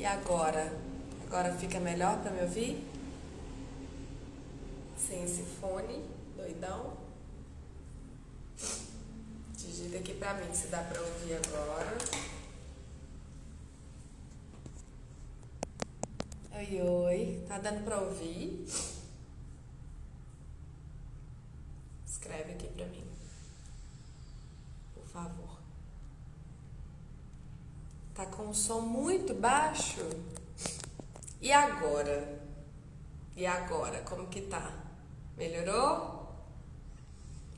E agora? Agora fica melhor para me ouvir? Sem esse fone doidão? Digita aqui pra mim se dá pra ouvir agora. Oi, oi. Tá dando pra ouvir? Escreve aqui pra mim, por favor. Tá com o som muito baixo? E agora? E agora? Como que tá? Melhorou?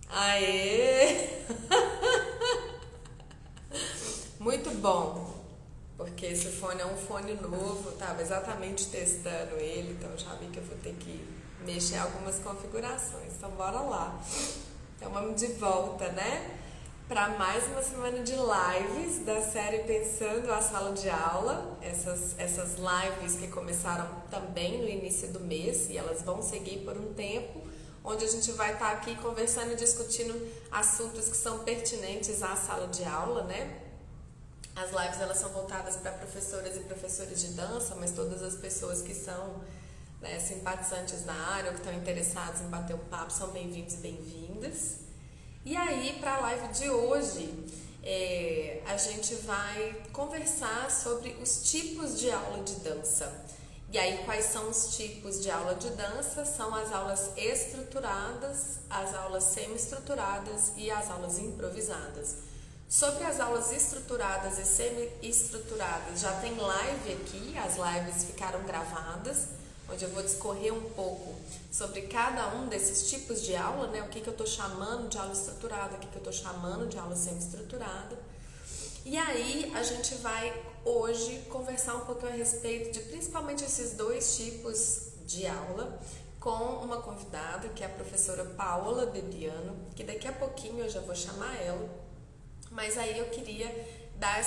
Aê! Muito bom, porque esse fone é um fone novo, tava exatamente testando ele, então já vi que eu vou ter que mexer em algumas configurações. Então bora lá. Então vamos de volta, né? Para mais uma semana de lives da série Pensando a Sala de Aula. Essas lives que começaram também no início do mês e elas vão seguir por um tempo, onde a gente vai estar aqui conversando e discutindo assuntos que são pertinentes à sala de aula, né? As lives elas são voltadas para professoras e professores de dança, mas todas as pessoas que são, né, simpatizantes na área ou que estão interessados em bater um papo são bem-vindos e bem-vindas. E aí, para a live de hoje, a gente vai conversar sobre os tipos de aula de dança. E aí, quais são os tipos de aula de dança? São as aulas estruturadas, as aulas semi-estruturadas e as aulas improvisadas. Sobre as aulas estruturadas e semi-estruturadas, já tem live aqui, as lives ficaram gravadas, onde eu vou discorrer um pouco sobre cada um desses tipos de aula, né? O que eu estou chamando de aula estruturada, o que eu estou chamando de aula semi-estruturada. E aí a gente vai hoje conversar um pouquinho a respeito de principalmente esses dois tipos de aula com uma convidada, que é a professora Paola Bebiano, que daqui a pouquinho eu já vou chamar ela. Mas aí eu queria dar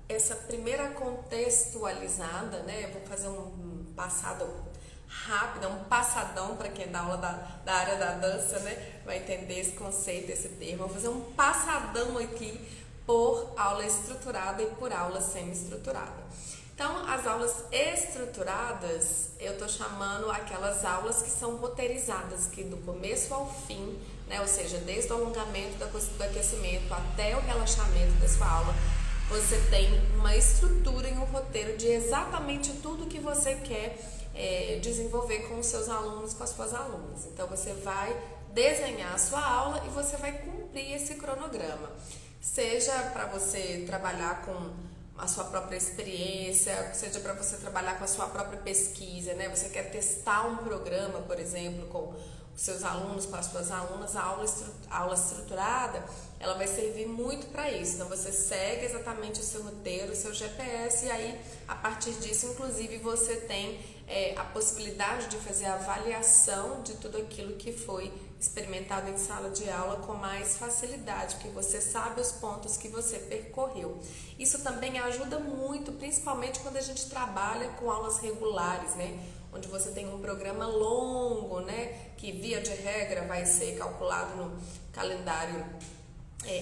essa primeira contextualizada, né? Eu vou fazer um passado rápido, um passadão para quem dá aula da área da dança, né? Vai entender esse conceito, esse termo. Eu vou fazer um passadão aqui por aula estruturada e por aula semi-estruturada. Então, as aulas estruturadas, eu tô chamando aquelas aulas que são roteirizadas, que do começo ao fim, né, ou seja, desde o alongamento do aquecimento até o relaxamento da sua aula, você tem uma estrutura e um roteiro de exatamente tudo que você quer desenvolver com os seus alunos, com as suas alunas. Então, você vai desenhar a sua aula e você vai cumprir esse cronograma. Seja para você trabalhar com a sua própria experiência, seja para você trabalhar com a sua própria pesquisa, né? Você quer testar um programa, por exemplo, com os seus alunos, com as suas alunas, a aula estruturada, ela vai servir muito para isso. Então, você segue exatamente o seu roteiro, o seu GPS, e aí, a partir disso, inclusive, você tem a possibilidade de fazer a avaliação de tudo aquilo que foi experimentado em sala de aula com mais facilidade, porque você sabe os pontos que você percorreu. Isso também ajuda muito, principalmente quando a gente trabalha com aulas regulares, né? Onde você tem um programa longo, né? Que via de regra vai ser calculado no calendário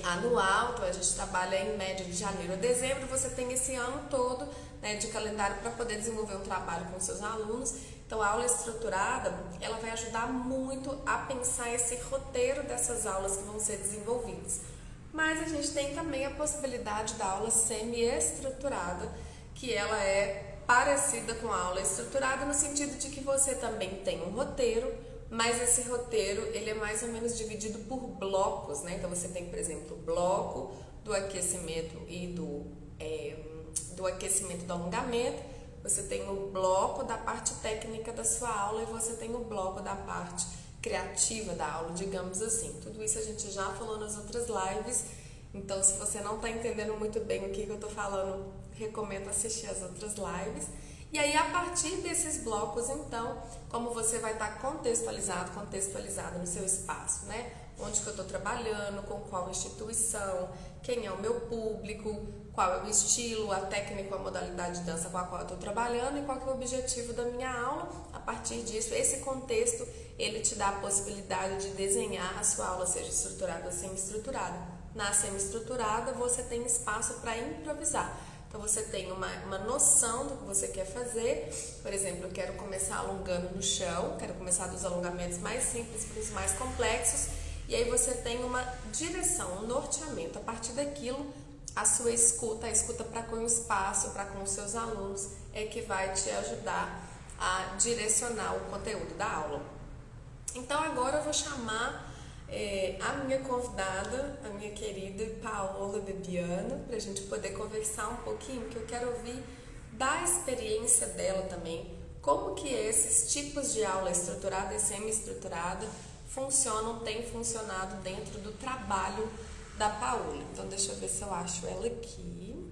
anual. Então a gente trabalha em média de janeiro a dezembro. Você tem esse ano todo, né, de calendário para poder desenvolver um trabalho com seus alunos. Então a aula estruturada, ela vai ajudar muito a pensar esse roteiro dessas aulas que vão ser desenvolvidas. Mas a gente tem também a possibilidade da aula semi-estruturada, que ela é parecida com a aula estruturada no sentido de que você também tem um roteiro, mas esse roteiro ele é mais ou menos dividido por blocos, né? Então você tem, por exemplo, o bloco do aquecimento e do aquecimento e do alongamento, você tem o bloco da parte técnica da sua aula e você tem o bloco da parte criativa da aula, digamos assim. Tudo isso a gente já falou nas outras lives, então se você não está entendendo muito bem o que eu estou falando, recomendo assistir as outras lives. E aí, a partir desses blocos, então, como você vai estar contextualizado no seu espaço, né? Onde que eu estou trabalhando, com qual instituição, quem é o meu público, qual é o estilo, a técnica, a modalidade de dança com a qual eu estou trabalhando e qual que é o objetivo da minha aula. A partir disso, esse contexto, ele te dá a possibilidade de desenhar a sua aula, seja estruturada ou semi-estruturada. Na semi-estruturada, você tem espaço para improvisar. Então você tem uma noção do que você quer fazer. Por exemplo, eu quero começar alongando no chão, quero começar dos alongamentos mais simples para os mais complexos. E aí você tem uma direção, um norteamento. A partir daquilo, a sua escuta, a escuta para com o espaço, para com os seus alunos, é que vai te ajudar a direcionar o conteúdo da aula. Então agora eu vou chamar a minha convidada, a minha querida Paola Bebiano, para a gente poder conversar um pouquinho, que eu quero ouvir da experiência dela também, como que esses tipos de aula estruturada e semi-estruturada funcionam, têm funcionado dentro do trabalho da Paola. Então deixa eu ver se eu acho ela aqui.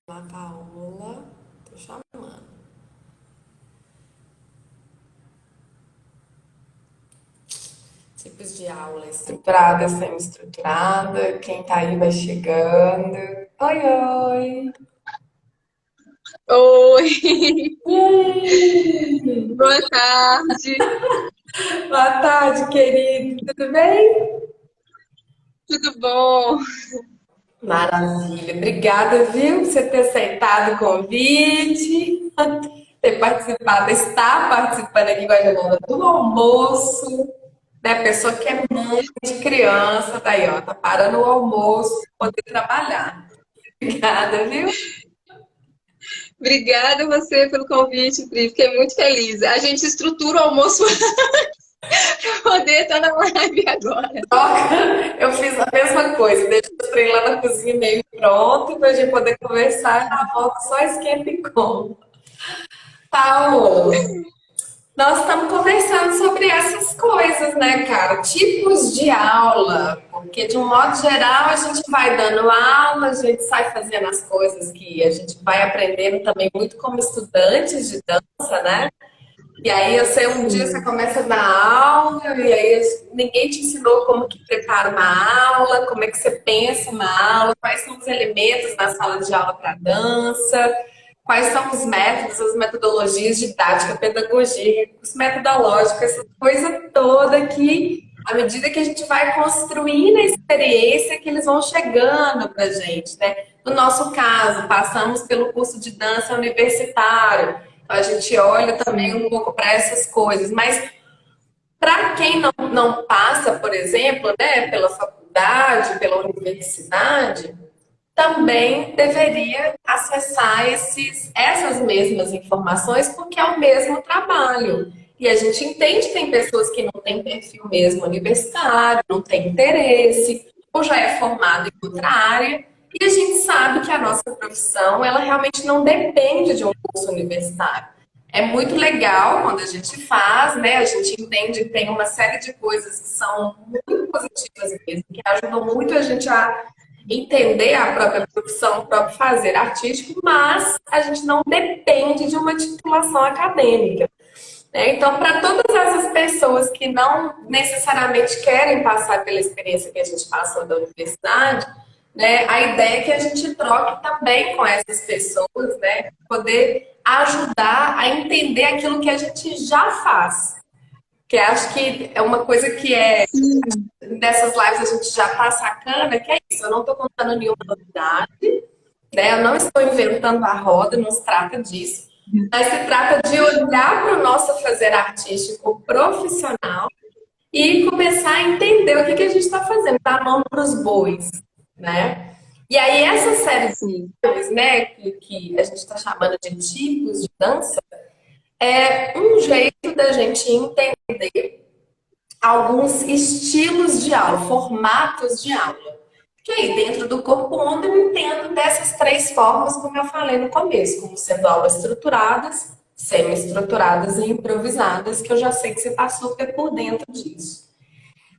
Olá, Paola, tô chamando. Tipos de aula estruturada, semi-estruturada. Quem tá aí vai chegando. Oi, oi! Oi, Yay! boa tarde, Boa tarde, querido. Tudo bem? tudo bom? Maravilha. Obrigada, viu, por você ter aceitado o convite, ter participado, estar participando aqui com a gente do almoço, né? Pessoa que é mãe de criança, tá aí, ó, tá parando o almoço para poder trabalhar. Obrigada, viu? Obrigada a você pelo convite, Pri, fiquei muito feliz. A gente estrutura o almoço para poder estar na live agora. Eu fiz a mesma coisa, deixa o trem lá na cozinha meio pronto para a gente poder conversar e na volta só esquenta e come. Paulo, nós estamos conversando sobre essas coisas, né, cara? Tipos de aula, porque de um modo geral a gente vai dando aula, a gente sai fazendo as coisas que a gente vai aprendendo também muito como estudantes de dança, né? E aí eu sei, um dia você Sim. começa a dar aula, e aí ninguém te ensinou como que prepara uma aula, como é que você pensa uma aula, quais são os elementos na sala de aula para dança, quais são os métodos, as metodologias didática, pedagogia, recurso metodológico, essa coisa toda que, à medida que a gente vai construindo a experiência, que eles vão chegando pra gente, né? No nosso caso, passamos pelo curso de dança universitário, a gente olha também um pouco para essas coisas, mas para quem não passa, por exemplo, né, pela faculdade, pela universidade, também deveria acessar essas mesmas informações, porque é o mesmo trabalho. E a gente entende que tem pessoas que não têm perfil mesmo universitário, não têm interesse, ou já é formado em outra área, e a gente sabe que a nossa profissão, ela realmente não depende de um curso universitário. É muito legal quando a gente faz, né? A gente entende que tem uma série de coisas que são muito positivas mesmo, que ajudam muito a gente a entender a própria profissão, o próprio fazer artístico, mas a gente não depende de uma titulação acadêmica, né? Então, para todas essas pessoas que não necessariamente querem passar pela experiência que a gente passou da universidade, né, a ideia é que a gente troque também com essas pessoas, né, poder ajudar a entender aquilo que a gente já faz. Que acho que é uma coisa que nessas lives a gente já está sacando, que é isso, eu não estou contando nenhuma novidade, né? Eu não estou inventando a roda, não se trata disso. Mas se trata de olhar para o nosso fazer artístico profissional e começar a entender o que, que a gente está fazendo, dar nome para os bois, né? E aí essa série de Sim. coisas, né, que a gente está chamando de tipos de dança, é um jeito da gente entender alguns estilos de aula, formatos de aula. Que aí, dentro do corpo onda, eu entendo dessas três formas, como eu falei no começo, como sendo aulas estruturadas, semi-estruturadas e improvisadas, que eu já sei que você está super por dentro disso.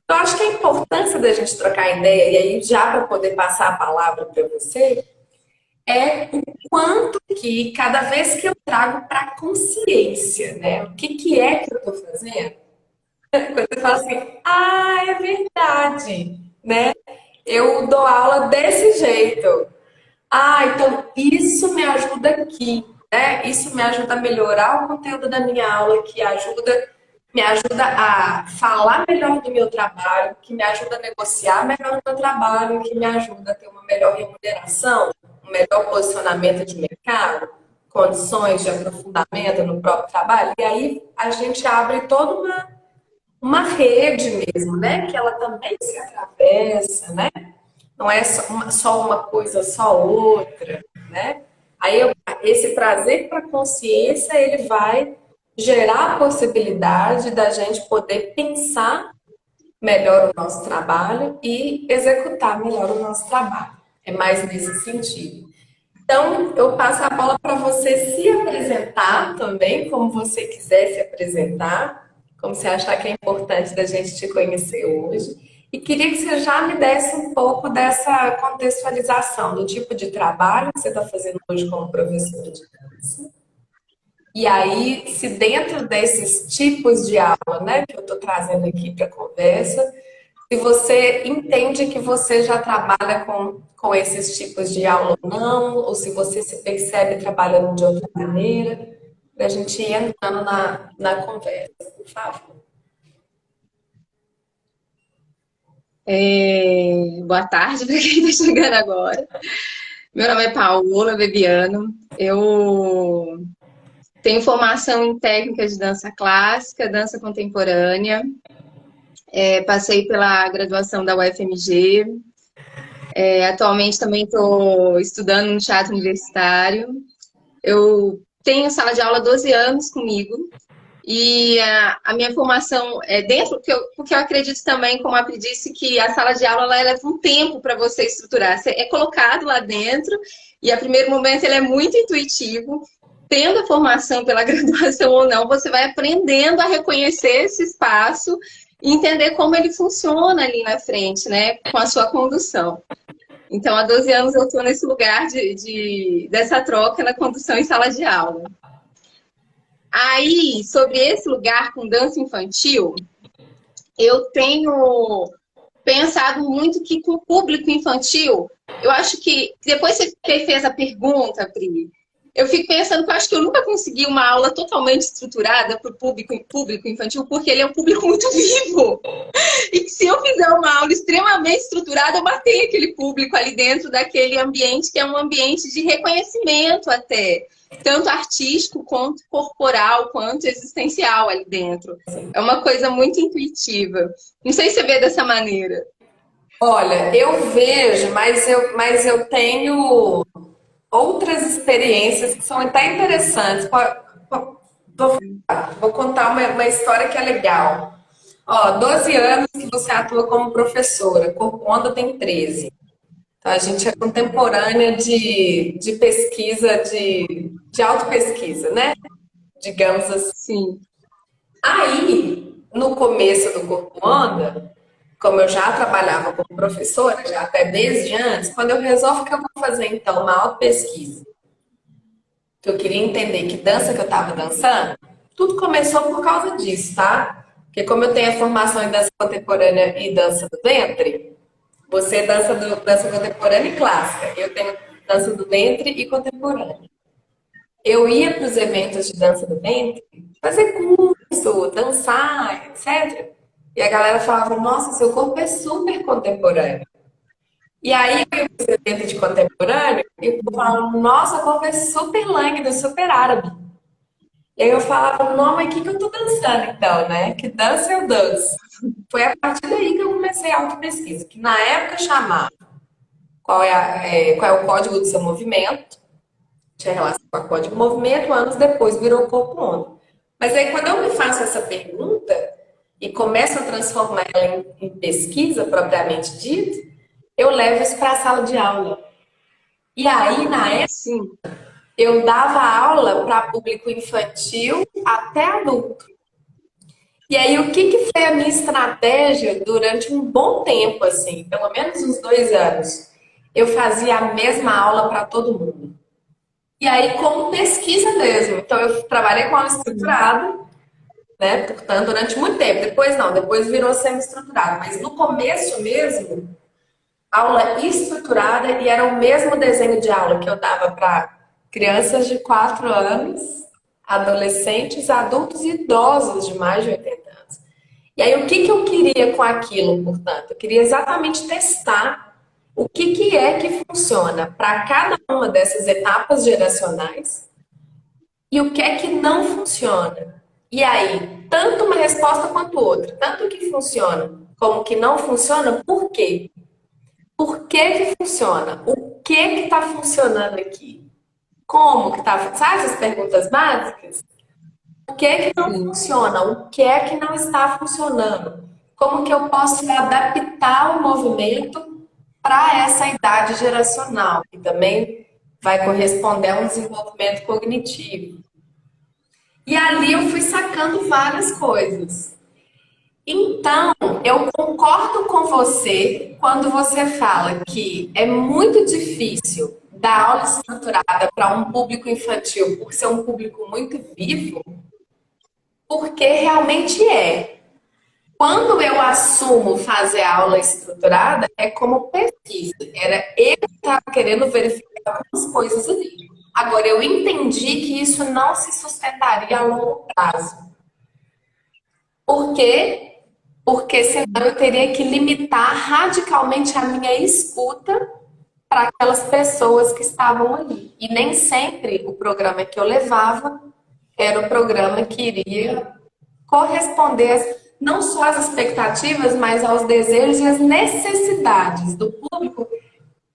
Então, acho que a importância da gente trocar ideia, e aí já para poder passar a palavra para você, é o quanto que cada vez que eu trago para a consciência, né? O que, que é que eu estou fazendo? Quando você fala assim, ah, é verdade, né? Eu dou aula desse jeito. Ah, então isso me ajuda aqui, né? Isso me ajuda a melhorar o conteúdo da minha aula, me ajuda a falar melhor do meu trabalho, que me ajuda a negociar melhor o meu trabalho, que me ajuda a ter uma melhor remuneração. um melhor posicionamento de mercado, condições de aprofundamento no próprio trabalho, e aí a gente abre toda uma rede mesmo, né? Que ela também se atravessa, né? Não é só uma coisa, só outra, né? Aí esse prazer para a consciência, ele vai gerar a possibilidade da gente poder pensar melhor o nosso trabalho e executar melhor o nosso trabalho. É mais nesse sentido. Então, eu passo a bola para você se apresentar também, como você quiser se apresentar, como você achar que é importante da gente te conhecer hoje. E queria que você já me desse um pouco dessa contextualização do tipo de trabalho que você está fazendo hoje como professora de dança. E aí, se dentro desses tipos de aula, né, que eu estou trazendo aqui para a conversa, se você entende que você já trabalha com esses tipos de aula ou não, ou se você se percebe trabalhando de outra maneira, para a gente ir entrando na conversa, por favor. Boa tarde para quem está chegando agora. Meu nome é Paola Bebiano. Eu tenho formação em técnicas de dança clássica, dança contemporânea. Passei pela graduação da UFMG. Atualmente também estou estudando no teatro universitário. Eu tenho sala de aula há 12 anos comigo. E a minha formação é dentro, porque eu acredito também, como a Pri disse, que a sala de aula ela leva um tempo para você estruturar. Você é colocado lá dentro e a primeiro momento ele é muito intuitivo. Tendo a formação pela graduação ou não, você vai aprendendo a reconhecer esse espaço e entender como ele funciona ali na frente, né, com a sua condução. Então, há 12 anos eu estou nesse lugar dessa troca na condução em sala de aula. Aí, sobre esse lugar com dança infantil, eu tenho pensado muito que com o público infantil, eu acho que, depois que você fez a pergunta, Pri, eu fico pensando que eu acho que eu nunca consegui uma aula totalmente estruturada para o público infantil, porque ele é um público muito vivo. E que se eu fizer uma aula extremamente estruturada, eu matei aquele público ali dentro daquele ambiente, que é um ambiente de reconhecimento até, tanto artístico, quanto corporal, quanto existencial ali dentro. É uma coisa muito intuitiva. Não sei se você vê dessa maneira. Olha, eu vejo, mas eu tenho outras experiências que são até interessantes. Vou contar uma história que é legal. Ó, 12 anos que você atua como professora, Corpo Onda tem 13. Então, a gente é contemporânea de pesquisa, de autopesquisa, né? Digamos assim. Sim. Aí, no começo do Corpo Onda, como eu já trabalhava como professora, já até desde antes, quando eu resolvo que eu vou fazer, então, uma autopesquisa, que eu queria entender que dança que eu estava dançando, tudo começou por causa disso, tá? Porque como eu tenho a formação em dança contemporânea e dança do ventre, você dança contemporânea e clássica. Eu tenho dança do ventre e contemporânea. Eu ia para os eventos de dança do ventre, fazer curso, dançar, etc. E a galera falava, nossa, seu corpo é super contemporâneo. E aí eu ia para os eventos de contemporâneo e eu falava, nossa, o corpo é super lânguido, super árabe. E aí eu falava, não, mas o que, que eu tô dançando então, né? Que dança eu danço? Foi a partir daí que eu comecei a autopesquisa, que na época chamava qual é o código do seu movimento, tinha relação com o código do movimento, anos depois virou corpo onda. Mas aí quando eu me faço essa pergunta e começo a transformar ela em pesquisa propriamente dita, eu levo isso para a sala de aula. E aí, na época, Sim. eu dava aula para público infantil até adulto. E aí, o que foi a minha estratégia durante um bom tempo, assim, pelo menos uns 2 anos? Eu fazia a mesma aula para todo mundo. E aí, como pesquisa mesmo. Então, eu trabalhei com aula estruturada, né? Portanto, durante muito tempo. Depois não, depois virou semi-estruturada. Mas no começo mesmo, aula estruturada e era o mesmo desenho de aula que eu dava para crianças de 4 anos, adolescentes, adultos e idosos de mais de 80 anos. E aí, o que eu queria com aquilo, portanto? Eu queria exatamente testar o que é que funciona para cada uma dessas etapas geracionais e o que é que não funciona. E aí, tanto uma resposta quanto outra, tanto o que funciona como o que não funciona, por quê? Por que que funciona? O que que está funcionando aqui? Como que está? Sabe essas perguntas básicas? O que é que não Sim. funciona? O que é que não está funcionando? Como que eu posso adaptar o movimento para essa idade geracional, que também vai corresponder a um desenvolvimento cognitivo. E ali eu fui sacando várias coisas. Então, eu concordo com você quando você fala que é muito difícil dar aula estruturada para um público infantil por ser um público muito vivo, porque realmente é. Quando eu assumo fazer aula estruturada, é como pesquisa. Era eu que estava querendo verificar algumas coisas ali. Agora, eu entendi que isso não se sustentaria a longo prazo. Por quê? Porque senão eu teria que limitar radicalmente a minha escuta para aquelas pessoas que estavam ali. E nem sempre o programa que eu levava era o programa que iria corresponder não só às expectativas, mas aos desejos e às necessidades do público.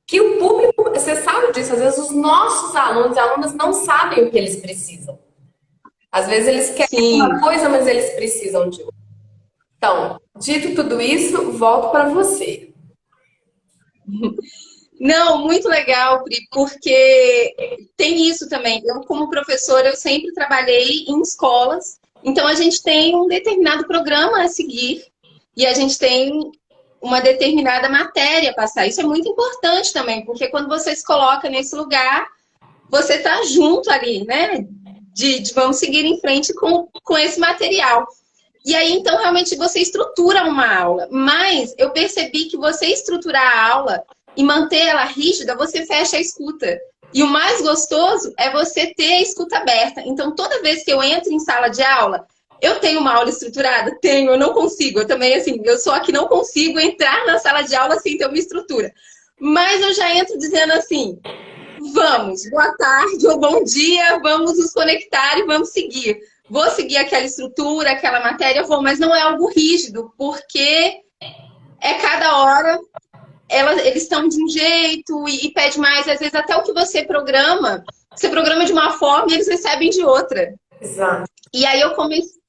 Que o público, você sabe disso, às vezes os nossos alunos e alunas não sabem o que eles precisam. Às vezes eles querem uma Sim. coisa, mas eles precisam de outra. Então, dito tudo isso, volto para você. Não, muito legal, Pri, porque tem isso também. Eu, como professora, eu sempre trabalhei em escolas, então a gente tem um determinado programa a seguir e a gente tem uma determinada matéria a passar. Isso é muito importante também, porque quando você se coloca nesse lugar, você está junto ali, né? De vamos seguir em frente com esse material. E aí, então, realmente você estrutura uma aula. Mas eu percebi que você estruturar a aula e manter ela rígida, você fecha a escuta. E o mais gostoso é você ter a escuta aberta. Então, toda vez que eu entro em sala de aula, eu tenho uma aula estruturada? Tenho, eu não consigo. Eu também, assim, eu sou a que não consigo entrar na sala de aula sem ter uma estrutura. Mas eu já entro dizendo assim: vamos, boa tarde ou bom dia, vamos nos conectar e vamos seguir. Vou seguir aquela estrutura, aquela matéria, vou, mas não é algo rígido, porque é cada hora, eles estão de um jeito e pede mais. Às vezes até o que você programa de uma forma e eles recebem de outra. Exato. E aí eu comecei.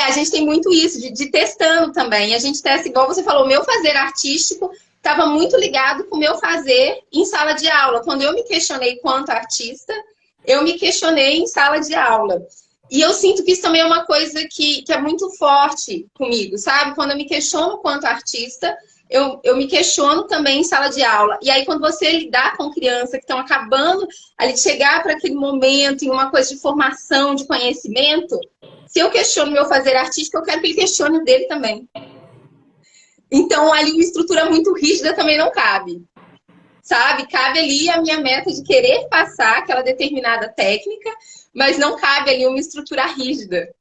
A gente tem muito isso, de testando também. A gente testa, igual você falou, o meu fazer artístico estava muito ligado com o meu fazer em sala de aula. Quando eu me questionei quanto artista, eu me questionei em sala de aula. E eu sinto que isso também é uma coisa que é muito forte comigo, sabe? Quando eu me questiono quanto artista, eu me questiono também em sala de aula. E aí, quando você lidar com crianças que estão acabando ali de chegar para aquele momento em uma coisa de formação, de conhecimento, se eu questiono meu fazer artístico, eu quero que ele questione o dele também. Então, ali uma estrutura muito rígida também não cabe. Sabe? Cabe ali a minha meta de querer passar aquela determinada técnica, mas não cabe ali uma estrutura rígida.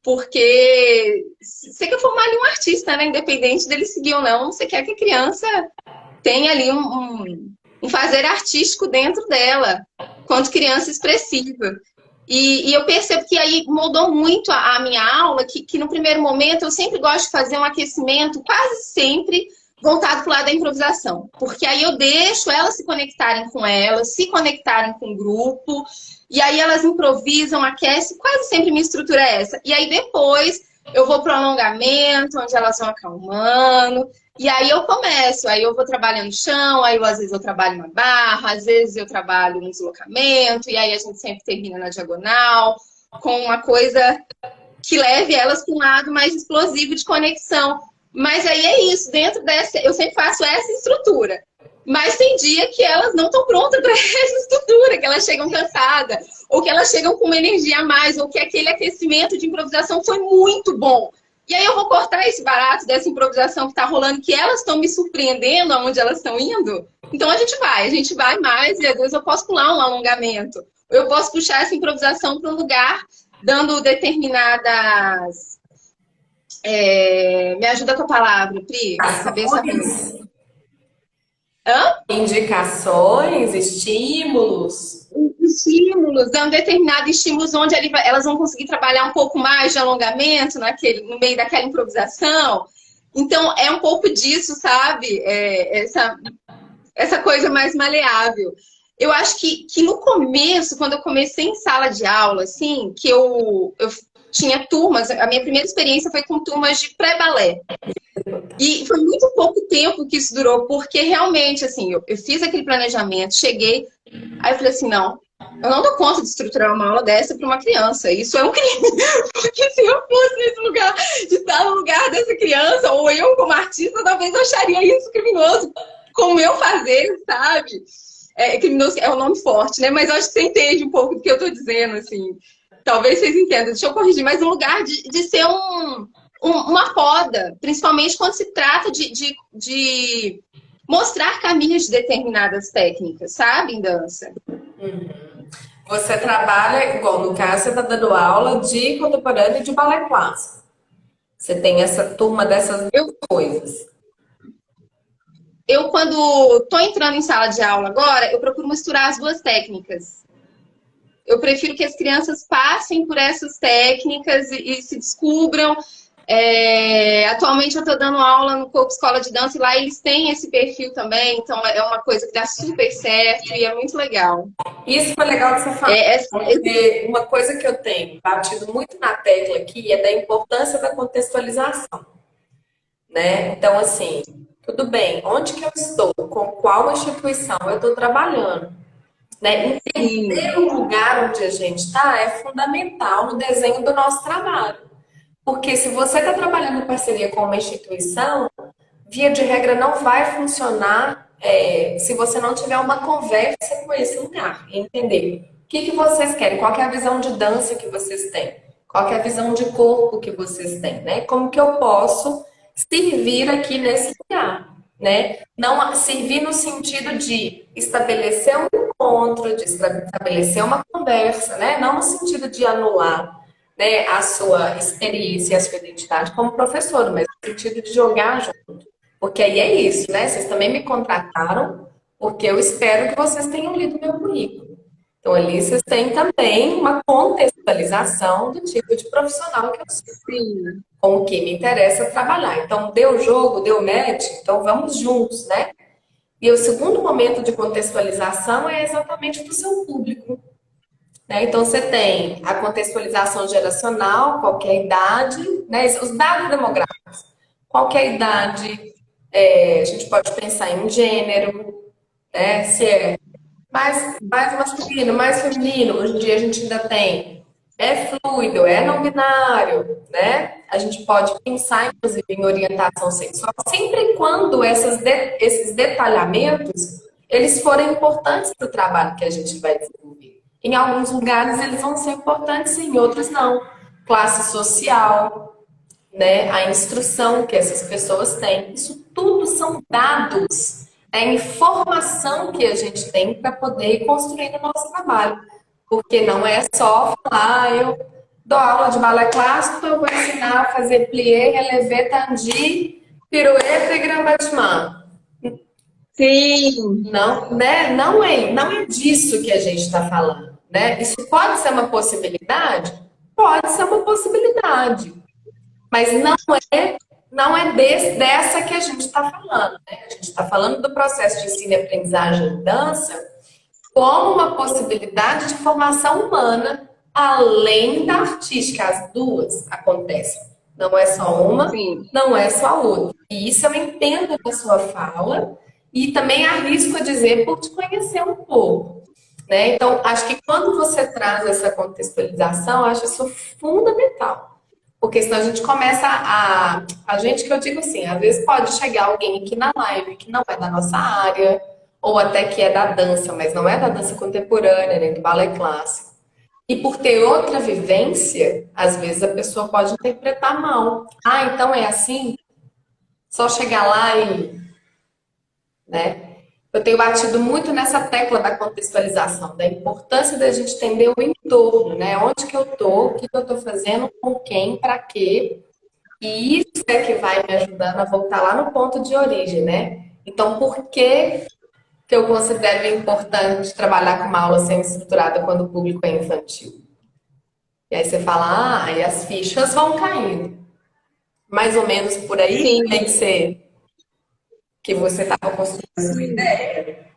Porque você quer formar ali um artista, né? Independente dele seguir ou não, você quer que a criança tenha ali um fazer artístico dentro dela, quanto criança expressiva. E eu percebo que aí mudou muito a minha aula, que no primeiro momento eu sempre gosto de fazer um aquecimento, quase sempre voltado para o lado da improvisação. Porque aí eu deixo elas se conectarem com elas, se conectarem com o grupo, e aí elas improvisam, aquecem, quase sempre minha estrutura é essa. E aí depois eu vou para o alongamento, onde elas vão acalmando, e aí eu começo, aí eu vou trabalhando no chão, aí às vezes eu trabalho na barra, às vezes eu trabalho no deslocamento, e aí a gente sempre termina na diagonal, com uma coisa que leve elas para um lado mais explosivo de conexão. Mas aí é isso, dentro dessa, eu sempre faço essa estrutura. Mas tem dia que elas não estão prontas para essa estrutura, que elas chegam cansadas, ou que elas chegam com uma energia a mais, ou que aquele aquecimento de improvisação foi muito bom. E aí eu vou cortar esse barato dessa improvisação que está rolando, que elas estão me surpreendendo aonde elas estão indo. Então a gente vai mais, e às vezes eu posso pular um alongamento. Eu posso puxar essa improvisação para um lugar, dando determinadas. Me ajuda com a palavra, Pri, cabeça ruim. Hã? Indicações, estímulos. Estímulos, é um determinado estímulo onde elas vão conseguir trabalhar um pouco mais de alongamento no meio daquela improvisação. Então, é um pouco disso, sabe? Essa coisa mais maleável. Eu acho que no começo, quando eu comecei em sala de aula, assim, que eu tinha turmas, a minha primeira experiência foi com turmas de pré-balé. E foi muito pouco tempo que isso durou, porque realmente, assim, eu fiz aquele planejamento, cheguei, aí eu falei assim, não, eu não dou conta de estruturar uma aula dessa para uma criança. Isso é um crime. Porque se eu fosse nesse lugar, de estar no lugar dessa criança, ou eu como artista, talvez eu acharia isso criminoso. Como eu fazer, sabe? Criminoso é um nome forte, né? Mas eu acho que você entende um pouco do que eu estou dizendo, assim. Talvez vocês entendam. Deixa eu corrigir, mas um lugar de ser uma poda, principalmente quando se trata de mostrar caminhos de determinadas técnicas, sabe, em dança? Você trabalha, igual no caso, você está dando aula de contemporâneo e de balé clássico. Você tem essa turma dessas Eu, coisas. quando estou entrando em sala de aula agora, eu procuro misturar as duas técnicas. Eu prefiro que as crianças passem por essas técnicas e se descubram. Atualmente eu estou dando aula no Corpo Escola de Dança e lá eles têm esse perfil também, então é uma coisa que dá super certo e é muito legal. Isso foi legal que você falou, porque uma coisa que eu tenho batido muito na tecla aqui é da importância da contextualização, né? Então, assim, tudo bem, onde que eu estou, com qual instituição eu estou trabalhando, né? Sim, Entender o lugar onde a gente está é fundamental no desenho do nosso trabalho. Porque se você está trabalhando em parceria com uma instituição, via de regra não vai funcionar se você não tiver uma conversa com esse lugar e entender o que vocês querem, qual que é a visão de dança que vocês têm, qual que é a visão de corpo que vocês têm, né? Como que eu posso servir aqui nesse lugar, né? Não servir no sentido de estabelecer um encontro, de estabelecer uma conversa, né? Não no sentido de anular, né, a sua experiência e a sua identidade como professor, mas no sentido de jogar junto. Porque aí é isso, né? Vocês também me contrataram porque eu espero que vocês tenham lido meu currículo. Então, ali vocês têm também uma contextualização do tipo de profissional que eu sou, sim, com o que me interessa trabalhar. Então, deu jogo, deu match, então vamos juntos, né? E o segundo momento de contextualização é exatamente do seu público, né? Então, você tem a contextualização geracional, qualquer idade, né? Os dados demográficos, qualquer idade, a gente pode pensar em gênero, né? Se é mais masculino, mais feminino. Hoje em dia a gente ainda tem fluido, não binário, né? A gente pode pensar, inclusive, em orientação sexual, sempre e quando esses detalhamentos eles forem importantes para o trabalho que a gente vai desenvolver. Em alguns lugares eles vão ser importantes, em outros não. Classe social, né? A instrução que essas pessoas têm. Isso tudo são dados, é informação que a gente tem para poder ir construindo o nosso trabalho. Porque não é só falar, eu dou aula de balé clássico, eu vou ensinar a fazer plié, relevé, tandi, pirueta e grand battement. sim, Não, né? Não é disso que a gente está falando, né? Isso pode ser uma possibilidade? Pode ser uma possibilidade. Mas não é dessa que a gente está falando, né? A gente está falando do processo de ensino e aprendizagem em dança como uma possibilidade de formação humana, além da artística. As duas acontecem. Não é só uma, sim. não é só a outra. E isso eu entendo da sua fala e também arrisco a dizer por te conhecer um pouco. Né? Então, acho que quando você traz essa contextualização, eu acho isso fundamental. Porque senão a gente começa a gente que eu digo assim, às vezes pode chegar alguém aqui na live que não é da nossa área, ou até que é da dança, mas não é da dança contemporânea, nem do balé clássico. E por ter outra vivência, às vezes a pessoa pode interpretar mal. Ah, então é assim? Só chegar lá e, né? Eu tenho batido muito nessa tecla da contextualização, da importância da gente entender o entorno, né? Onde que eu tô, o que que eu tô fazendo, com quem, para quê. E isso é que vai me ajudando a voltar lá no ponto de origem, né? Então, por que que eu considero importante trabalhar com uma aula semi-estruturada quando o público é infantil? E aí você fala, e as fichas vão caindo. Mais ou menos por aí Sim, tem que ser que você estava construindo a sua ideia.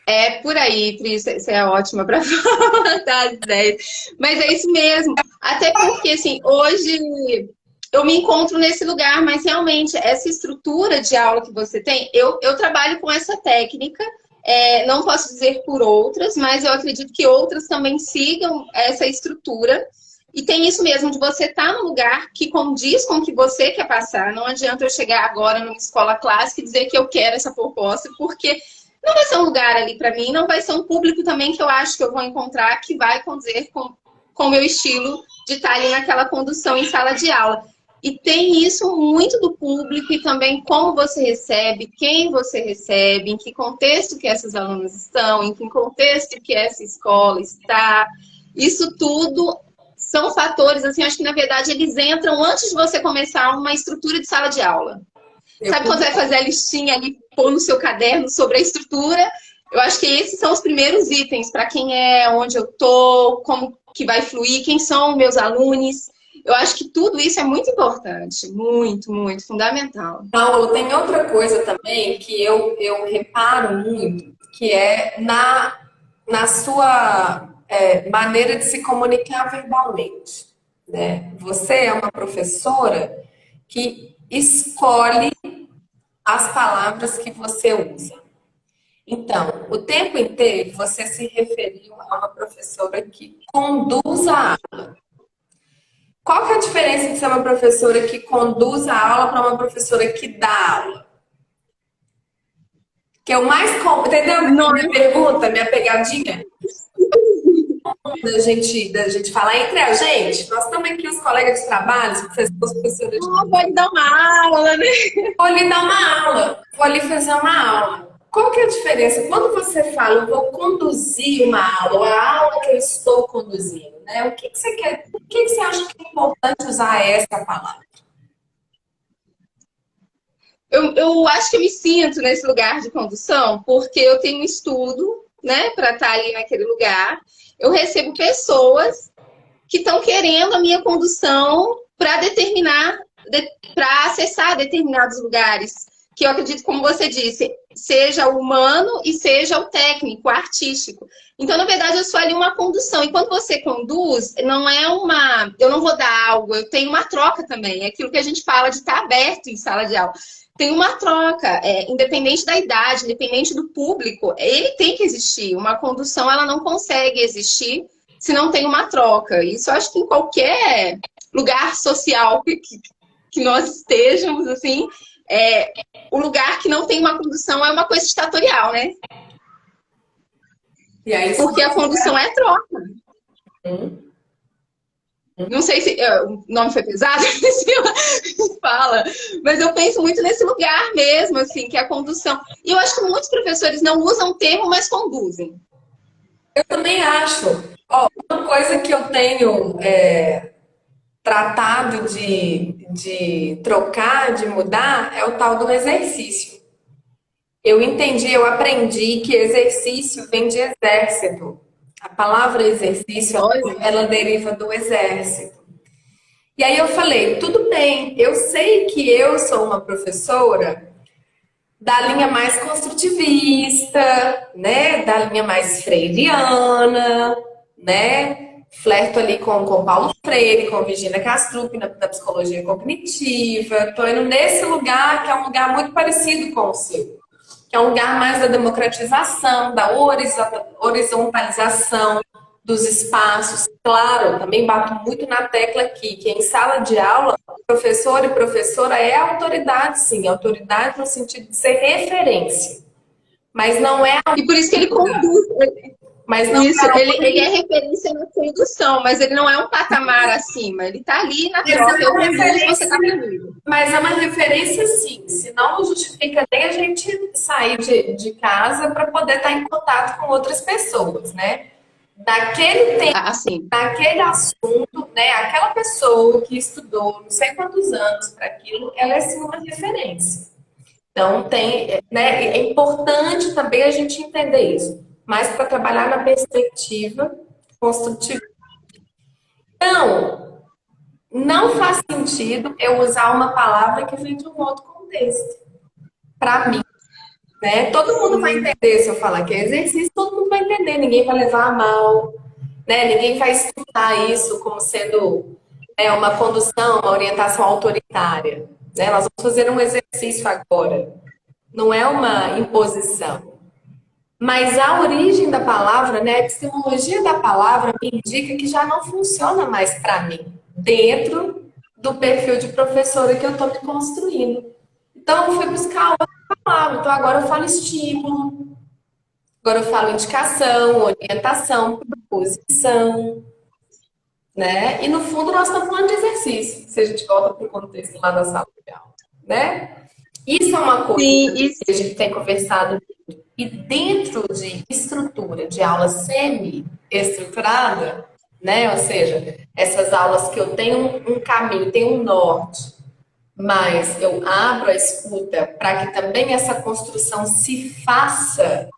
é por aí, Cris, você é ótima para falar das ideias. Mas é isso mesmo. Até porque, assim, hoje eu me encontro nesse lugar, mas realmente essa estrutura de aula que você tem, eu trabalho com essa técnica, não posso dizer por outras, mas eu acredito que outras também sigam essa estrutura. E tem isso mesmo, de você estar no lugar que condiz com o que você quer passar. Não adianta eu chegar agora numa escola clássica e dizer que eu quero essa proposta, porque não vai ser um lugar ali para mim, não vai ser um público também que eu acho que eu vou encontrar que vai condizer com o meu estilo de estar ali naquela condução em sala de aula. E tem isso muito do público e também como você recebe, quem você recebe, em que contexto que essas alunas estão, em que contexto que essa escola está. Isso tudo são fatores, assim, acho que na verdade eles entram antes de você começar uma estrutura de sala de aula. Sabe quando você vai fazer a listinha ali, pôr no seu caderno sobre a estrutura? Eu acho que esses são os primeiros itens para quem é, onde eu tô, como que vai fluir, quem são meus alunos. Eu acho que tudo isso é muito importante, muito, muito fundamental. Paulo, tem outra coisa também que eu reparo muito, que é na sua maneira de se comunicar verbalmente, né? Você é uma professora que escolhe as palavras que você usa. Então, o tempo inteiro você se referiu a uma professora que conduz a aula. Qual que é a diferença de ser uma professora que conduz a aula para uma professora que dá aula? Que é o mais... Entendeu a minha pergunta, minha pegadinha? Da gente falar entre a gente, nós estamos aqui os colegas de trabalho, os professores de... Ah, pode dar uma aula, né? Vou ali dar uma aula, vou ali fazer uma aula. Qual que é a diferença? Quando você fala, eu vou conduzir uma aula, ou a aula que eu estou conduzindo, né? O que que você quer? O que que você acha que é importante usar essa palavra? Eu acho que eu me sinto nesse lugar de condução porque eu tenho um estudo, né, para estar ali naquele lugar. Eu recebo pessoas que estão querendo a minha condução para determinar, para acessar determinados lugares, que eu acredito, como você disse, seja o humano e seja o técnico, o artístico. Então, na verdade, eu sou ali uma condução. E quando você conduz, não é uma... Eu não vou dar algo, eu tenho uma troca também. É aquilo que a gente fala de estar aberto em sala de aula. Tem uma troca, independente da idade, independente do público, ele tem que existir. Uma condução, ela não consegue existir se não tem uma troca. Isso eu acho que em qualquer lugar social que nós estejamos, assim, o lugar que não tem uma condução é uma coisa ditatorial, né? E aí, porque a condução é troca. Não sei se o nome foi pesado, fala, mas eu penso muito nesse lugar mesmo, assim, que é a condução. E eu acho que muitos professores não usam o termo, mas conduzem. eu também acho. Ó, uma coisa que eu tenho tratado de trocar, de mudar, é o tal do exercício. Eu entendi, eu aprendi que exercício vem de exército. A palavra exercício, ela deriva do exército. E aí eu falei, tudo bem, eu sei que eu sou uma professora da linha mais construtivista, né? Da linha mais freiriana, né? Flerto ali com Paulo Freire, com Virginia Castrup, da psicologia cognitiva. Estou indo nesse lugar que é um lugar muito parecido com o seu. Que é um lugar mais da democratização, da horizontalização dos espaços. Claro, também bato muito na tecla aqui, que em sala de aula, professor e professora é autoridade, sim. Autoridade no sentido de ser referência. Mas não é... E por isso que ele conduz. Mas não isso, ele é referência na condução, mas ele não é um patamar acima. Ele está ali na troca, eu conduzo, você está comigo. Mas é uma referência, sim. Senão não justifica nem a gente sair de casa para poder estar em contato com outras pessoas, né? Naquele tempo, assim, naquele assunto, né? Aquela pessoa que estudou não sei quantos anos para aquilo, ela é sim uma referência. Então, né, é importante também a gente entender isso, mas para trabalhar na perspectiva construtiva. Então, não faz sentido eu usar uma palavra que vem de um outro contexto. Para mim, né? Todo mundo vai Sim. entender se eu falar que é exercício, todo mundo vai entender, ninguém vai levar a mal, né? Ninguém vai escutar isso como sendo uma condução, uma orientação autoritária, né? Nós vamos fazer um exercício agora, não é uma imposição. Mas a origem da palavra, né, a epistemologia da palavra me indica que já não funciona mais para mim, dentro do perfil de professora que eu estou me construindo. Então, eu fui buscar outra palavra. Então, agora eu falo estímulo, agora eu falo indicação, orientação, proposição, né? E no fundo, nós estamos falando de exercício, se a gente volta para o contexto lá da sala de aula, né? Isso é uma coisa Sim, que a gente tem conversado muito. E dentro de estrutura de aula semi-estruturada, né? Ou seja, essas aulas que eu tenho um caminho, tenho um norte, mas eu abro a escuta para que também essa construção se faça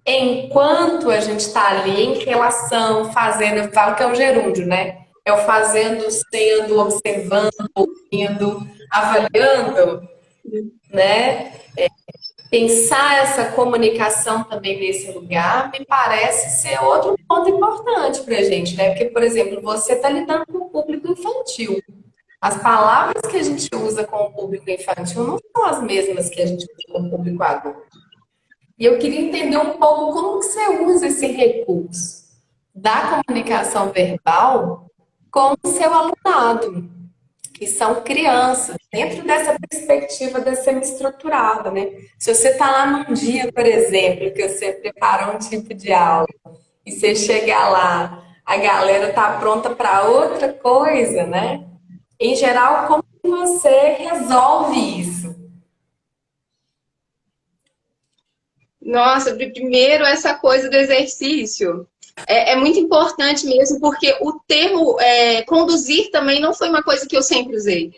enquanto a gente está ali em relação, fazendo, eu falo que é o gerúndio, né? É o fazendo, sendo, observando, ouvindo, avaliando, né? Pensar essa comunicação também nesse lugar me parece ser outro ponto importante para a gente, né? Porque, por exemplo, você está lidando com o público infantil. As palavras que a gente usa com o público infantil não são as mesmas que a gente usa com o público adulto. E eu queria entender um pouco como que você usa esse recurso da comunicação verbal com o seu alunado, que são crianças, dentro dessa perspectiva de semi-estruturada, né? Se você está lá num dia, por exemplo, que você prepara um tipo de aula e você chega lá, a galera está pronta para outra coisa, né? Em geral, como que você resolve isso? Nossa, primeiro essa coisa do exercício. É muito importante mesmo, porque o termo conduzir também não foi uma coisa que eu sempre usei.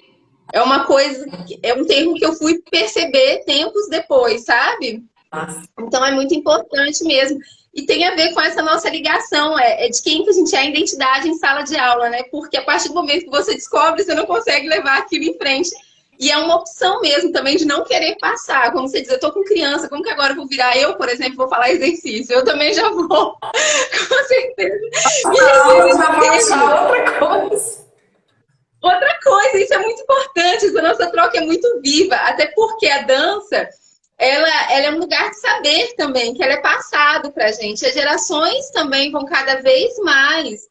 É uma coisa, é um termo que eu fui perceber tempos depois, sabe? Nossa, Então é muito importante mesmo. E tem a ver com essa nossa ligação, de quem que a gente é a identidade em sala de aula, né? Porque a partir do momento que você descobre, você não consegue levar aquilo em frente. E é uma opção mesmo também de não querer passar. Como você diz, eu tô com criança, como que agora eu vou virar eu, por exemplo, vou falar exercício? Eu também já vou, com certeza. E a às aula vezes já vai mesmo. achar outra coisa. Outra coisa, isso é muito importante, essa nossa troca é muito viva, até porque a dança, ela é um lugar de saber também, que ela é passado pra gente. As gerações também vão cada vez mais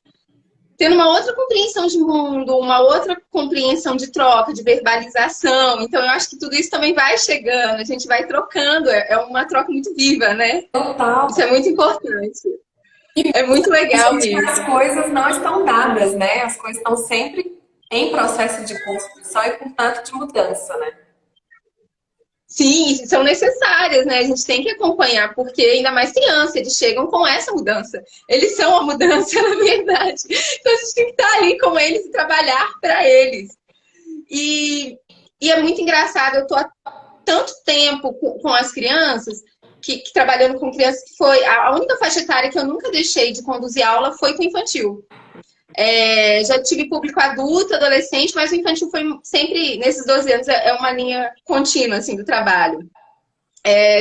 tendo uma outra compreensão de mundo, uma outra compreensão de troca, de verbalização. Então, eu acho que tudo isso também vai chegando, a gente vai trocando, é uma troca muito viva, né? Total. Isso é muito importante. É muito legal Gente, as mesmo. coisas não estão dadas, né? As coisas estão sempre em processo de construção e, portanto, de mudança, né? Sim, são necessárias, né? A gente tem que acompanhar, porque ainda mais criança, eles chegam com essa mudança. Eles são a mudança, na verdade. Então a gente tem que estar ali com eles e trabalhar para eles. E, e é muito engraçado, eu tô há tanto tempo com as crianças, que trabalhando com crianças, que foi a única faixa etária que eu nunca deixei de conduzir aula foi com infantil. Já tive público adulto, adolescente, mas o infantil foi sempre, nesses 12 anos, é uma linha contínua, assim, do trabalho.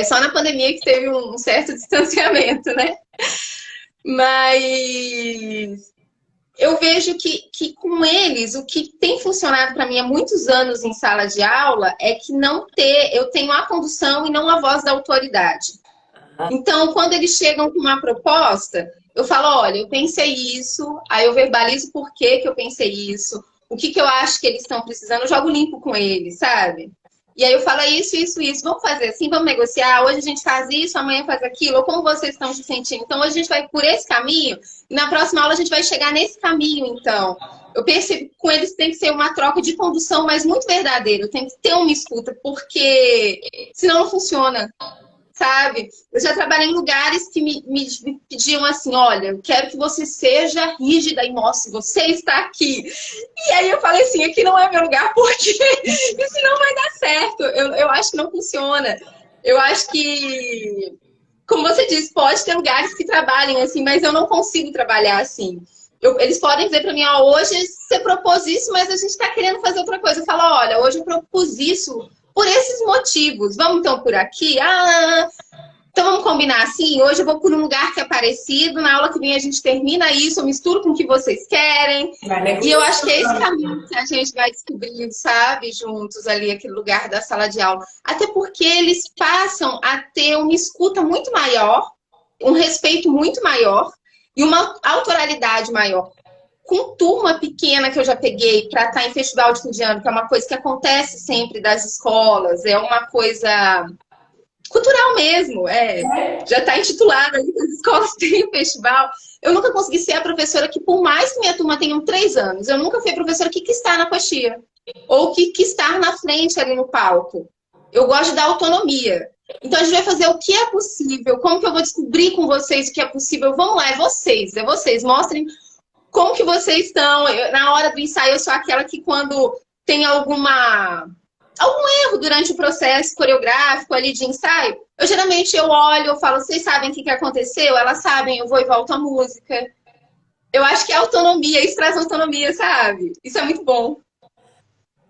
Só na pandemia que teve um certo distanciamento, né? Mas eu vejo que com eles, o que tem funcionado para mim há muitos anos em sala de aula é que eu tenho a condução e não a voz da autoridade. Então, quando eles chegam com uma proposta, eu falo, olha, eu pensei isso, aí eu verbalizo por que que eu pensei isso, o que que eu acho que eles estão precisando, eu jogo limpo com eles, sabe? E aí eu falo, isso, isso, isso, vamos fazer assim, vamos negociar, hoje a gente faz isso, amanhã faz aquilo, ou como vocês estão se sentindo. Então, hoje a gente vai por esse caminho, e na próxima aula a gente vai chegar nesse caminho, então. Eu percebo que com eles tem que ser uma troca de condução, mas muito verdadeira, tem que ter uma escuta, porque senão não funciona. sabe? Eu já trabalhei em lugares que me pediam assim, olha, eu quero que você seja rígida e mostre, você está aqui. E aí eu falei assim, aqui não é meu lugar, porque isso não vai dar certo. Eu acho que não funciona. Eu acho que, como você disse, pode ter lugares que trabalhem assim, mas eu não consigo trabalhar assim. Eles podem dizer para mim, ó, hoje você propôs isso, mas a gente está querendo fazer outra coisa. Eu falo, olha, hoje eu propus isso por esses motivos. Vamos então por aqui? Ah, então vamos combinar assim? Hoje eu vou por um lugar que é parecido, na aula que vem a gente termina isso, eu misturo com o que vocês querem. E eu acho que é esse caminho que a gente vai descobrindo, sabe, juntos ali, aquele lugar da sala de aula. Até porque eles passam a ter uma escuta muito maior, um respeito muito maior e uma autoralidade maior. Com turma pequena que eu já peguei para estar em festival de fim de ano, que é uma coisa que acontece sempre das escolas, é uma coisa cultural mesmo, já está intitulada, as escolas têm festival. Eu nunca consegui ser a professora que, por mais que minha turma tenha 3 anos, eu nunca fui a professora que quis estar na coxia, ou que quis estar na frente ali no palco. Eu gosto de dar autonomia. Então a gente vai fazer o que é possível, como que eu vou descobrir com vocês o que é possível. Vamos lá, é vocês, mostrem como que vocês estão. Na hora do ensaio, eu sou aquela que quando tem algum erro durante o processo coreográfico ali de ensaio, geralmente eu olho, eu falo, vocês sabem o que aconteceu? Elas sabem, eu vou e volto a música. Eu acho que é autonomia, isso traz autonomia, sabe? Isso é muito bom.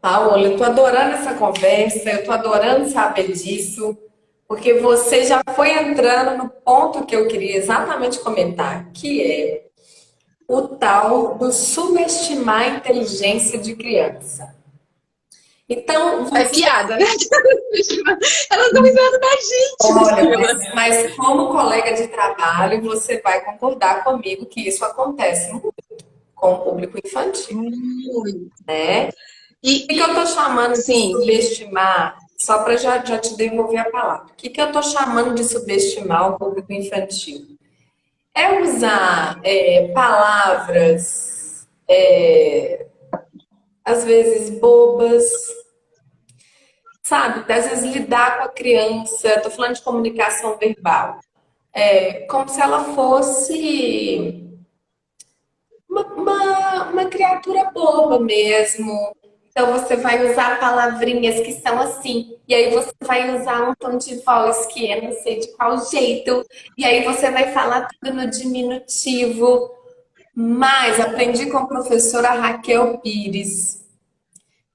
Paola, eu tô adorando essa conversa, eu tô adorando saber disso, porque você já foi entrando no ponto que eu queria exatamente comentar, que é o tal do subestimar a inteligência de criança. Então, É piada, né? Elas estão risando da olha, gente. mas como colega de trabalho, você vai concordar comigo que isso acontece muito com o público infantil, né? E, O que eu estou chamando de sim, subestimar, só para já te devolver a palavra, o que eu estou chamando de subestimar o público infantil? É usar palavras, às vezes bobas, sabe? Às vezes lidar com a criança, estou falando de comunicação verbal, como se ela fosse uma criatura boba mesmo. Então você vai usar palavrinhas que são assim, e aí você vai usar um tom de voz que é não sei de qual jeito, e aí você vai falar tudo no diminutivo. Mas aprendi com a professora Raquel Pires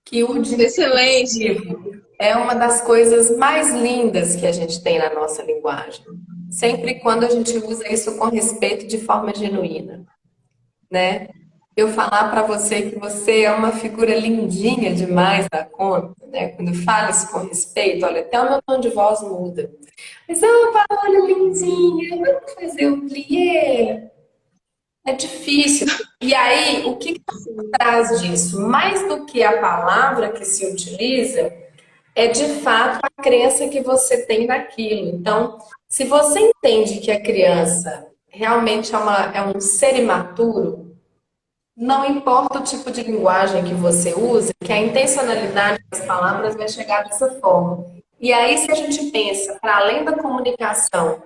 que o excelente. diminutivo é uma das coisas mais lindas que a gente tem na nossa linguagem. Sempre e quando a gente usa isso com respeito de forma genuína, né? Eu falar para você que você é uma figura lindinha demais da conta, né? Quando eu falo isso com respeito, olha, até o meu tom de voz muda. Mas, Paola, lindinha, vamos fazer o plié? É difícil. E aí, o que traz disso? Mais do que a palavra que se utiliza, é de fato a crença que você tem naquilo. Então, se você entende que a criança realmente é um ser imaturo, não importa o tipo de linguagem que você use, que a intencionalidade das palavras vai chegar dessa forma. E aí, se a gente pensa, para além da comunicação,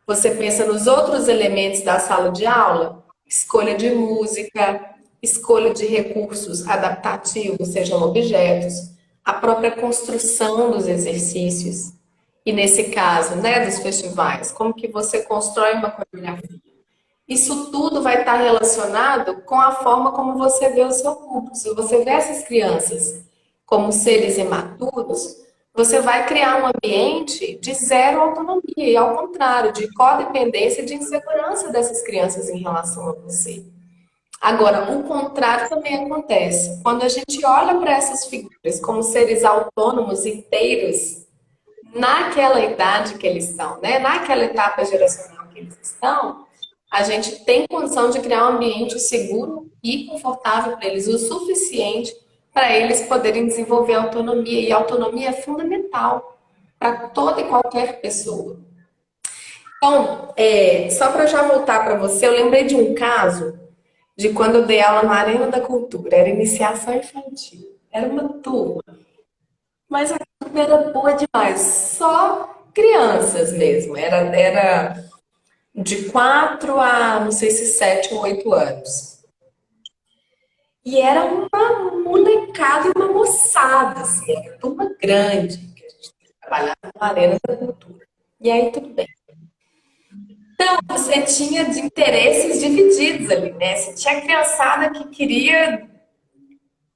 você pensa nos outros elementos da sala de aula, escolha de música, escolha de recursos adaptativos, sejam objetos, a própria construção dos exercícios. E nesse caso, né, dos festivais, como que você constrói uma coreografia? Isso tudo vai estar relacionado com a forma como você vê o seu público. Se você vê essas crianças como seres imaturos, você vai criar um ambiente de zero autonomia e, ao contrário, de codependência e de insegurança dessas crianças em relação a você. Agora, o contrário também acontece. Quando a gente olha para essas figuras como seres autônomos inteiros, naquela idade que eles estão, né? Naquela etapa geracional que eles estão, a gente tem condição de criar um ambiente seguro e confortável para eles, o suficiente para eles poderem desenvolver autonomia. E a autonomia é fundamental para toda e qualquer pessoa. Então, só para já voltar para você, eu lembrei de um caso de quando eu dei aula na Arena da Cultura, era iniciação infantil. Era uma turma, mas a turma era boa demais. Só crianças mesmo. Era de 4 a, não sei se 7 ou 8 anos. E era uma molecada e uma moçada, assim, era uma turma grande, que a gente trabalhava na Arena da Cultura. E aí, tudo bem. Então, você tinha de interesses divididos ali, né? Você tinha a criançada que queria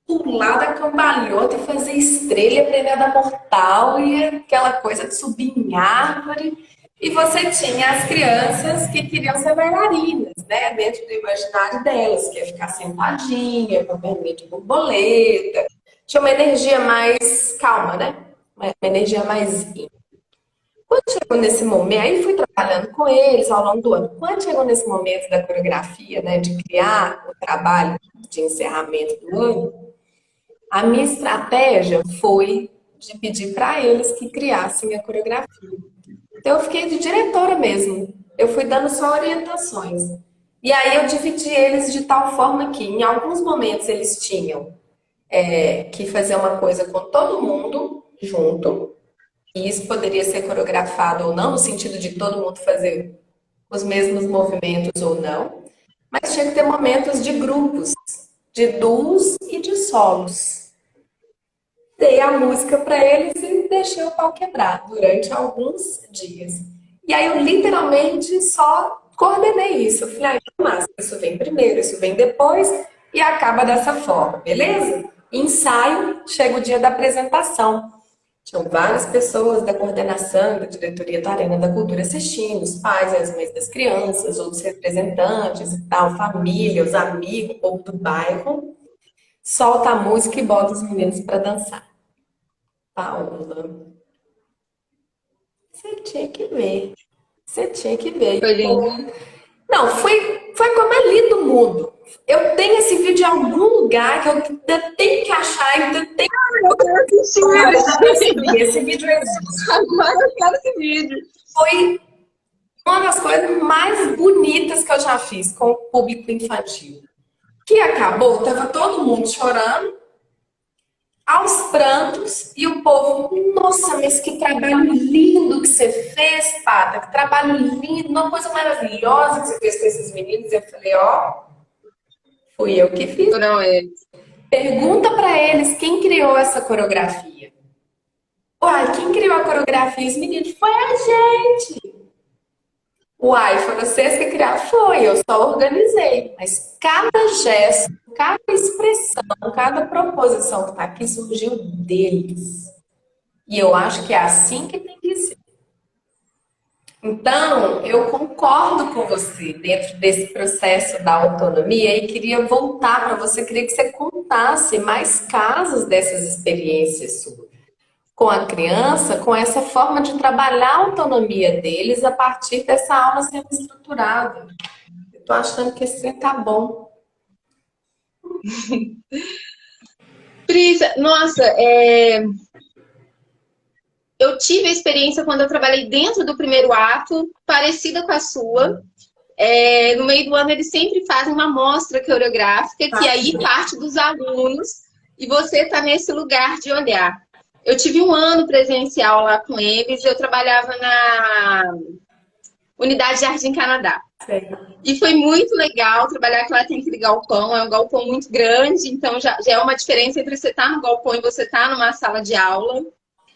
pular da cambalhota e fazer estrela e aprender a dar mortal e aquela coisa de subir em árvore. E você tinha as crianças que queriam ser bailarinas, né? Dentro do imaginário delas, que ia ficar sentadinha, com a perninha de borboleta. Tinha uma energia mais calma, né? Uma energia mais yin. Quando chegou nesse momento, aí fui trabalhando com eles ao longo do ano. Quando chegou nesse momento da coreografia, né, de criar o trabalho de encerramento do ano, a minha estratégia foi de pedir para eles que criassem a coreografia. Então eu fiquei de diretora mesmo. Eu fui dando só orientações. E aí eu dividi eles de tal forma que em alguns momentos eles tinham que fazer uma coisa com todo mundo junto. E isso poderia ser coreografado ou não, no sentido de todo mundo fazer os mesmos movimentos ou não. Mas tinha que ter momentos de grupos, de duos e de solos. Dei a música para eles e deixei o pau quebrar durante alguns dias. E aí eu literalmente só coordenei isso. Eu falei, massa, isso vem primeiro, isso vem depois e acaba dessa forma, beleza? Ensaio, chega o dia da apresentação. Tinham várias pessoas da coordenação, da diretoria da Arena da Cultura assistindo, os pais, as mães das crianças, outros representantes e tal, família, os amigos, o povo do bairro. Solta a música e bota os meninos para dançar. Paula, você tinha que ver. Você tinha que ver. Foi lindo. Não, foi como é lindo o mundo. Eu tenho esse vídeo em algum lugar que eu ainda tenho que achar, ainda tenho Eu quero assistir. que esse vídeo existe. Agora eu quero esse vídeo. Foi uma das coisas mais bonitas que eu já fiz com o público infantil. Que acabou, tava todo mundo chorando, aos prantos, e o povo, nossa, mas que trabalho lindo que você fez, Pata, que trabalho lindo, uma coisa maravilhosa que você fez com esses meninos. Eu falei, ó, fui eu que fiz. Não é. Pergunta pra eles quem criou essa coreografia. Uai, quem criou a coreografia? Os meninos, foi a gente. Uai, foi vocês que criaram? Foi, eu só organizei. Mas cada gesto, cada expressão, cada proposição que está aqui surgiu deles. E eu acho que é assim que tem que ser. Então, eu concordo com você dentro desse processo da autonomia e queria voltar para você, queria que você contasse mais casos dessas experiências suas com a criança, com essa forma de trabalhar a autonomia deles a partir dessa aula sendo estruturada. Eu tô achando que esse trem tá bom. Prisa, nossa, eu tive a experiência quando eu trabalhei dentro do primeiro ato, parecida com a sua. No meio do ano eles sempre fazem uma mostra coreográfica, que aí parte dos alunos, e você está nesse lugar de olhar. Eu tive um ano presencial lá com eles, eu trabalhava na Unidade Jardim Canadá. E foi muito legal trabalhar, que lá tem aquele galpão, é um galpão muito grande, então já é uma diferença entre você estar no galpão e você estar numa sala de aula.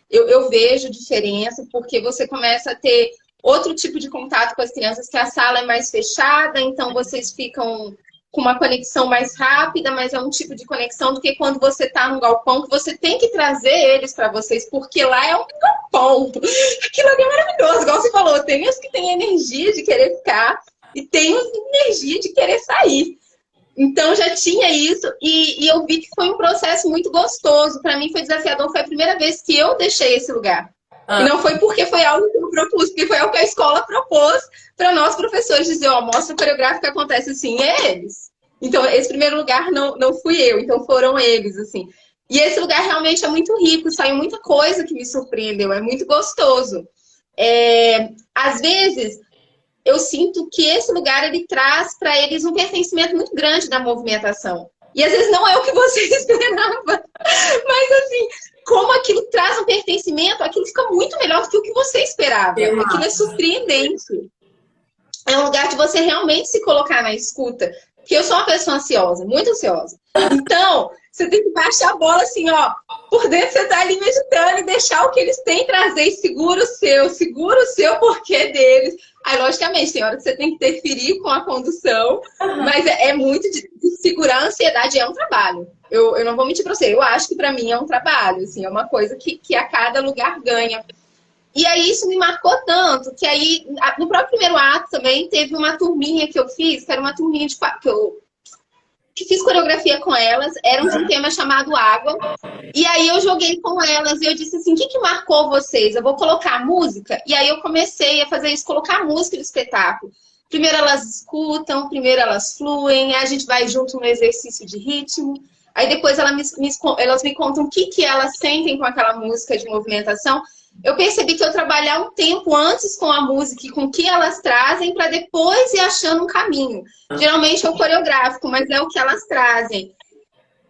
Eu vejo diferença, porque você começa a ter outro tipo de contato com as crianças, que a sala é mais fechada, então vocês ficam com uma conexão mais rápida, mas é um tipo de conexão do que quando você está num galpão, que você tem que trazer eles para vocês, porque lá é um galpão. Aquilo ali é maravilhoso, igual você falou, tem os que têm energia de querer ficar e tem os que têm energia de querer sair. Então já tinha isso e eu vi que foi um processo muito gostoso. Para mim foi desafiador, foi a primeira vez que eu deixei esse lugar. E não foi porque foi algo que eu propus, porque foi algo que a escola propôs para nós professores dizer, ó, mostra coreográfica acontece assim, é eles. Então, esse primeiro lugar não fui eu, então foram eles, assim. E esse lugar realmente é muito rico, saiu muita coisa que me surpreendeu, é muito gostoso. Às vezes, eu sinto que esse lugar, ele traz para eles um pertencimento muito grande da movimentação. E às vezes não é o que você esperava. Mas assim, como aquilo traz um pertencimento, aquilo fica muito melhor. melhor do que o que você esperava. Aquilo é surpreendente. É um lugar de você realmente se colocar na escuta. Porque eu sou uma pessoa ansiosa, muito ansiosa. Então, você tem que baixar a bola assim, ó. Por dentro você tá ali meditando e deixar o que eles têm trazer e segura o seu porquê deles. Aí, logicamente, tem hora que você tem que interferir com a condução, mas é muito de segurar a ansiedade, é um trabalho. Eu não vou mentir pra você, eu acho que pra mim é um trabalho, assim, é uma coisa que a cada lugar ganha. E aí isso me marcou tanto, que aí no próprio primeiro ato também teve uma turminha que eu fiz, que era uma turminha que fiz coreografia com elas, era de um tema chamado água. E aí eu joguei com elas e eu disse assim, o que marcou vocês? Eu vou colocar música? E aí eu comecei a fazer isso, colocar música no espetáculo. Primeiro elas escutam, primeiro elas fluem, aí a gente vai junto no exercício de ritmo. Aí depois elas me contam o que elas sentem com aquela música de movimentação. Eu percebi que eu trabalhar um tempo antes com a música e com o que elas trazem para depois ir achando um caminho. Geralmente é o coreográfico, mas é o que elas trazem.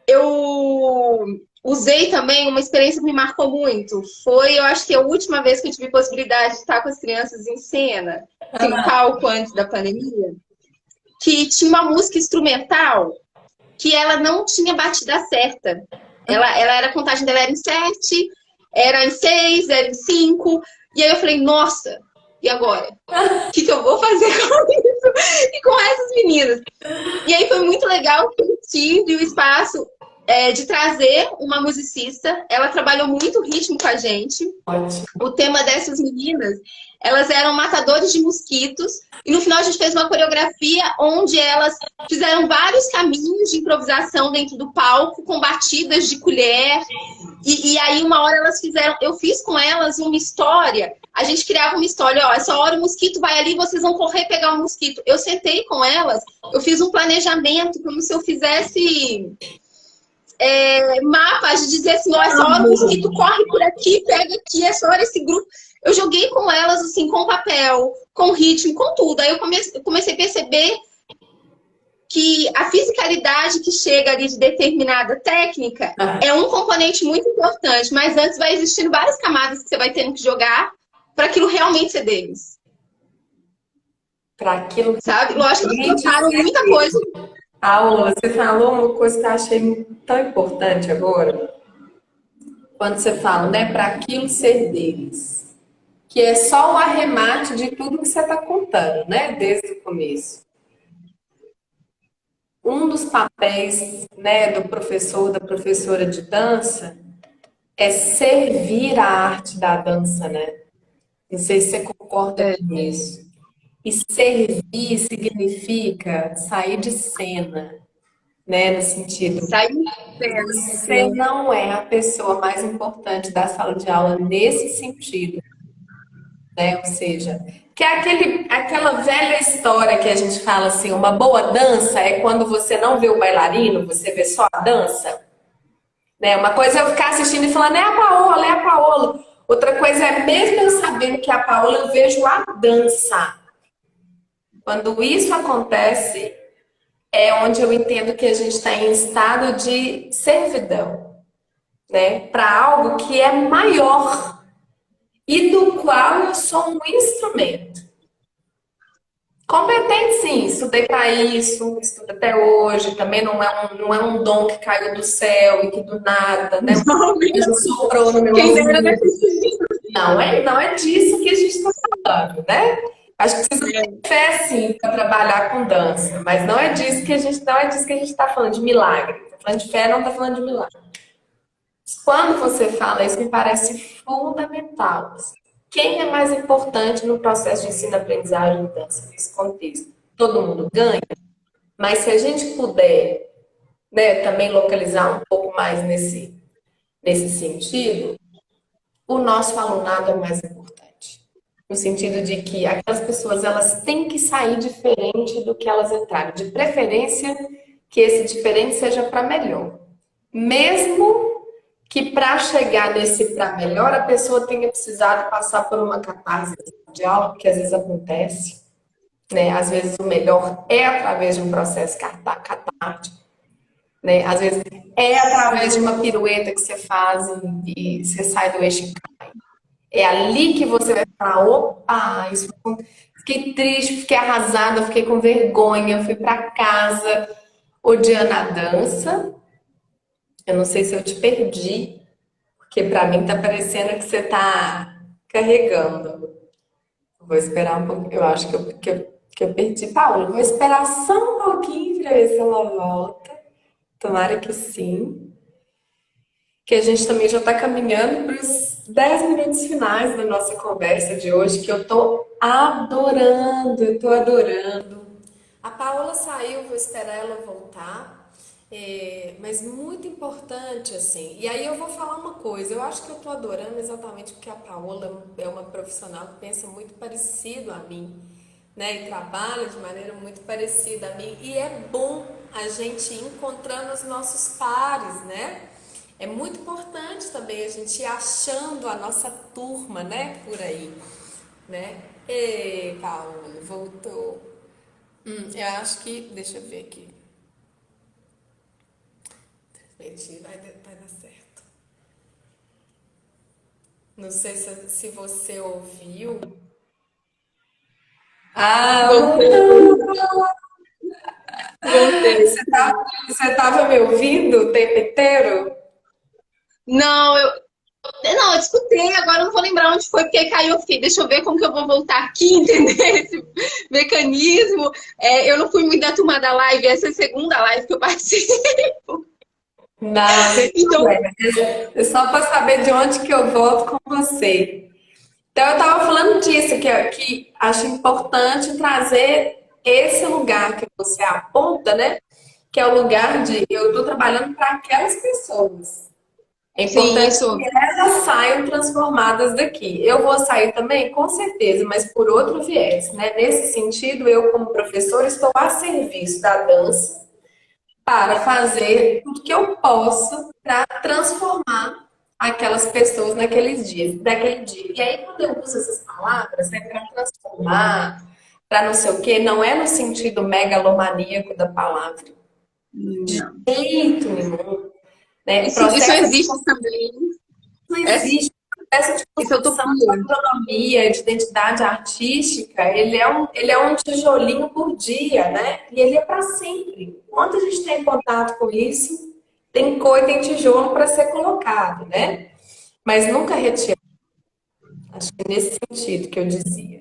Eu usei também uma experiência que me marcou muito. Foi, eu acho que a última vez que eu tive possibilidade de estar com as crianças em cena, assim, no palco antes da pandemia, que tinha uma música instrumental que ela não tinha batida certa. Ela era, a contagem dela era em 7, era em 6, era em 5. E aí eu falei, nossa, e agora? O que eu vou fazer com isso? E com essas meninas? E aí foi muito legal que eu tive o espaço de trazer uma musicista. Ela trabalhou muito ritmo com a gente. Ótimo. O tema dessas meninas, elas eram matadores de mosquitos. E no final a gente fez uma coreografia onde elas fizeram vários caminhos de improvisação dentro do palco, com batidas de colher. E aí uma hora elas fizeram, eu fiz com elas uma história. A gente criava uma história, ó, essa hora o mosquito vai ali, vocês vão correr pegar o mosquito. Eu sentei com elas, eu fiz um planejamento como se eu fizesse mapas de dizer assim, ó, essa hora o mosquito corre por aqui, pega aqui, essa hora esse grupo. Eu joguei com elas, assim, com papel, com ritmo, com tudo. Aí eu comecei a perceber que a fisicalidade que chega ali de determinada técnica é um componente muito importante, mas antes vai existindo várias camadas que você vai tendo que jogar para aquilo realmente ser deles. Para aquilo, sabe? Lógico que eles colocaram muita coisa. Paola, você falou uma coisa que eu achei tão importante agora. Quando você fala, né, para aquilo ser deles. Que é só o arremate de tudo que você está contando, né, desde o começo. Um dos papéis, né, do professor, da professora de dança, é servir a arte da dança, né? Não sei se você concorda com isso. E servir significa sair de cena, né? No sentido, Sair de cena. você não é a pessoa mais importante da sala de aula nesse sentido, né? Ou seja, que é aquela velha história que a gente fala assim, uma boa dança é quando você não vê o bailarino, você vê só a dança. Né? Uma coisa é eu ficar assistindo e falando, é a Paola, é a Paola. Outra coisa é, mesmo eu sabendo que é a Paola, eu vejo a dança. Quando isso acontece, é onde eu entendo que a gente está em estado de servidão, né? Para algo que é maior e do qual eu sou um instrumento. Competente, sim, estudei para isso, estudo até hoje, também não é um dom que caiu do céu e que do nada, né? Soprou no meu ouvido. Não é disso que a gente está falando, né? Acho que precisa ter fé, sim, para trabalhar com dança, mas não é disso que a gente está falando, de milagre. Está falando de fé, não está falando de milagre. Quando você fala isso, me parece fundamental. Quem é mais importante no processo de ensino-aprendizagem de dança nesse contexto? Todo mundo ganha, mas se a gente puder, né, também localizar um pouco mais nesse sentido, o nosso alunado é mais importante. No sentido de que aquelas pessoas elas têm que sair diferente do que elas entraram. De preferência, que esse diferente seja para melhor. Mesmo que para chegar nesse para melhor, a pessoa tenha precisado passar por uma catarse de aula, que às vezes acontece, né? Às vezes o melhor é através de um processo catártico, né? Às vezes é através de uma pirueta que você faz e você sai do eixo e cai. É ali que você vai falar, opa, fiquei triste, fiquei arrasada, fiquei com vergonha, fui pra casa odiando a dança. Eu não sei se eu te perdi, porque pra mim tá parecendo que você tá carregando. Vou esperar um pouco. Eu acho que eu perdi Paula. Vou esperar só um pouquinho para ver se ela volta. Tomara que sim. Que a gente também já está caminhando para os 10 minutos finais da nossa conversa de hoje, que eu tô adorando, eu tô adorando. A Paola saiu, vou esperar ela voltar. Mas muito importante, assim. E aí eu vou falar uma coisa, eu acho que eu tô adorando exatamente porque a Paola é uma profissional que pensa muito parecido a mim, né? E trabalha de maneira muito parecida a mim. E é bom a gente ir encontrando os nossos pares, né? É muito importante também a gente ir achando a nossa turma, né? Por aí, né? Ei, Paola, voltou. Eu acho que, deixa eu ver aqui. Vai dar certo. Não sei se você ouviu. Ah, Voltei, voltei. você tava me ouvindo o tempo inteiro? Não, eu escutei, agora eu não vou lembrar onde foi, porque caiu, eu fiquei, deixa eu ver como que eu vou voltar aqui, entender esse mecanismo. Eu não fui muito da turma da live, essa é a segunda live que eu participo. Não, não tem Então, problema. É só para saber de onde que eu volto com você. Então, eu estava falando disso, que acho importante trazer esse lugar que você aponta, né? Que é o lugar de eu estou trabalhando para aquelas pessoas. É sim, importante isso. que elas saiam transformadas daqui. Eu vou sair também, com certeza, mas por outro viés, né? Nesse sentido, eu, como professora, estou a serviço da dança para fazer tudo que eu posso para transformar aquelas pessoas naqueles dias, daquele dia. E aí, quando eu uso essas palavras, né, para transformar, para não sei o quê, não é no sentido megalomaníaco da palavra. Não. Jeito nenhum, né? O Isso processo de existe também. não Essa, existe. O processo de isso é construção de utopia. autonomia, de identidade artística, ele é um tijolinho por dia, né? E ele é para sempre. Enquanto a gente tem contato com isso, tem coisa, tem tijolo para ser colocado, né? Mas nunca retirar. Acho que é nesse sentido que eu dizia.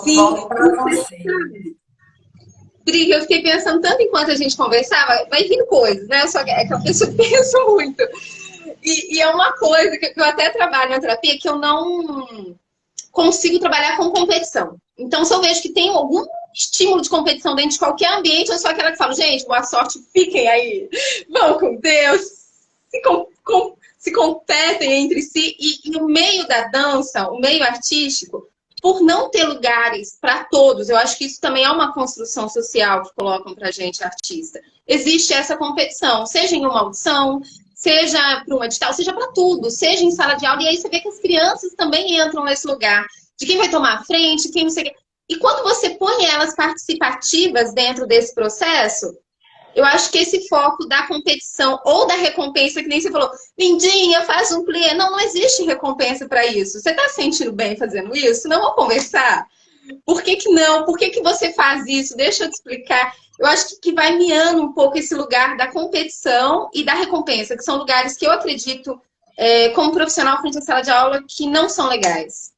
Sim, Volto para você. Pri, eu fiquei pensando tanto enquanto a gente conversava, vai vindo coisas, né? Só que é que eu penso muito. E é uma coisa que eu até trabalho na terapia que eu não consigo trabalhar com competição. Então, se eu vejo que tem algum estímulo de competição dentro de qualquer ambiente, eu sou aquela que falo, gente, boa sorte, fiquem aí, vão com Deus, se competem entre si. E o meio da dança, o meio artístico, por não ter lugares para todos, eu acho que isso também é uma construção social que colocam para gente, artista. Existe essa competição, seja em uma audição, seja para uma edital, seja para tudo, seja em sala de aula, e aí você vê que as crianças também entram nesse lugar de quem vai tomar a frente, quem não sei o quê. E quando você põe elas participativas dentro desse processo, eu acho que esse foco da competição ou da recompensa, que nem você falou, lindinha, faz um plié. Não, não existe recompensa para isso. Você está se sentindo bem fazendo isso? Não vamos conversar? Por que que não? Por que que você faz isso? Deixa eu te explicar. Eu acho que vai miando um pouco esse lugar da competição e da recompensa, que são lugares que eu acredito, como profissional frente à sala de aula, que não são legais.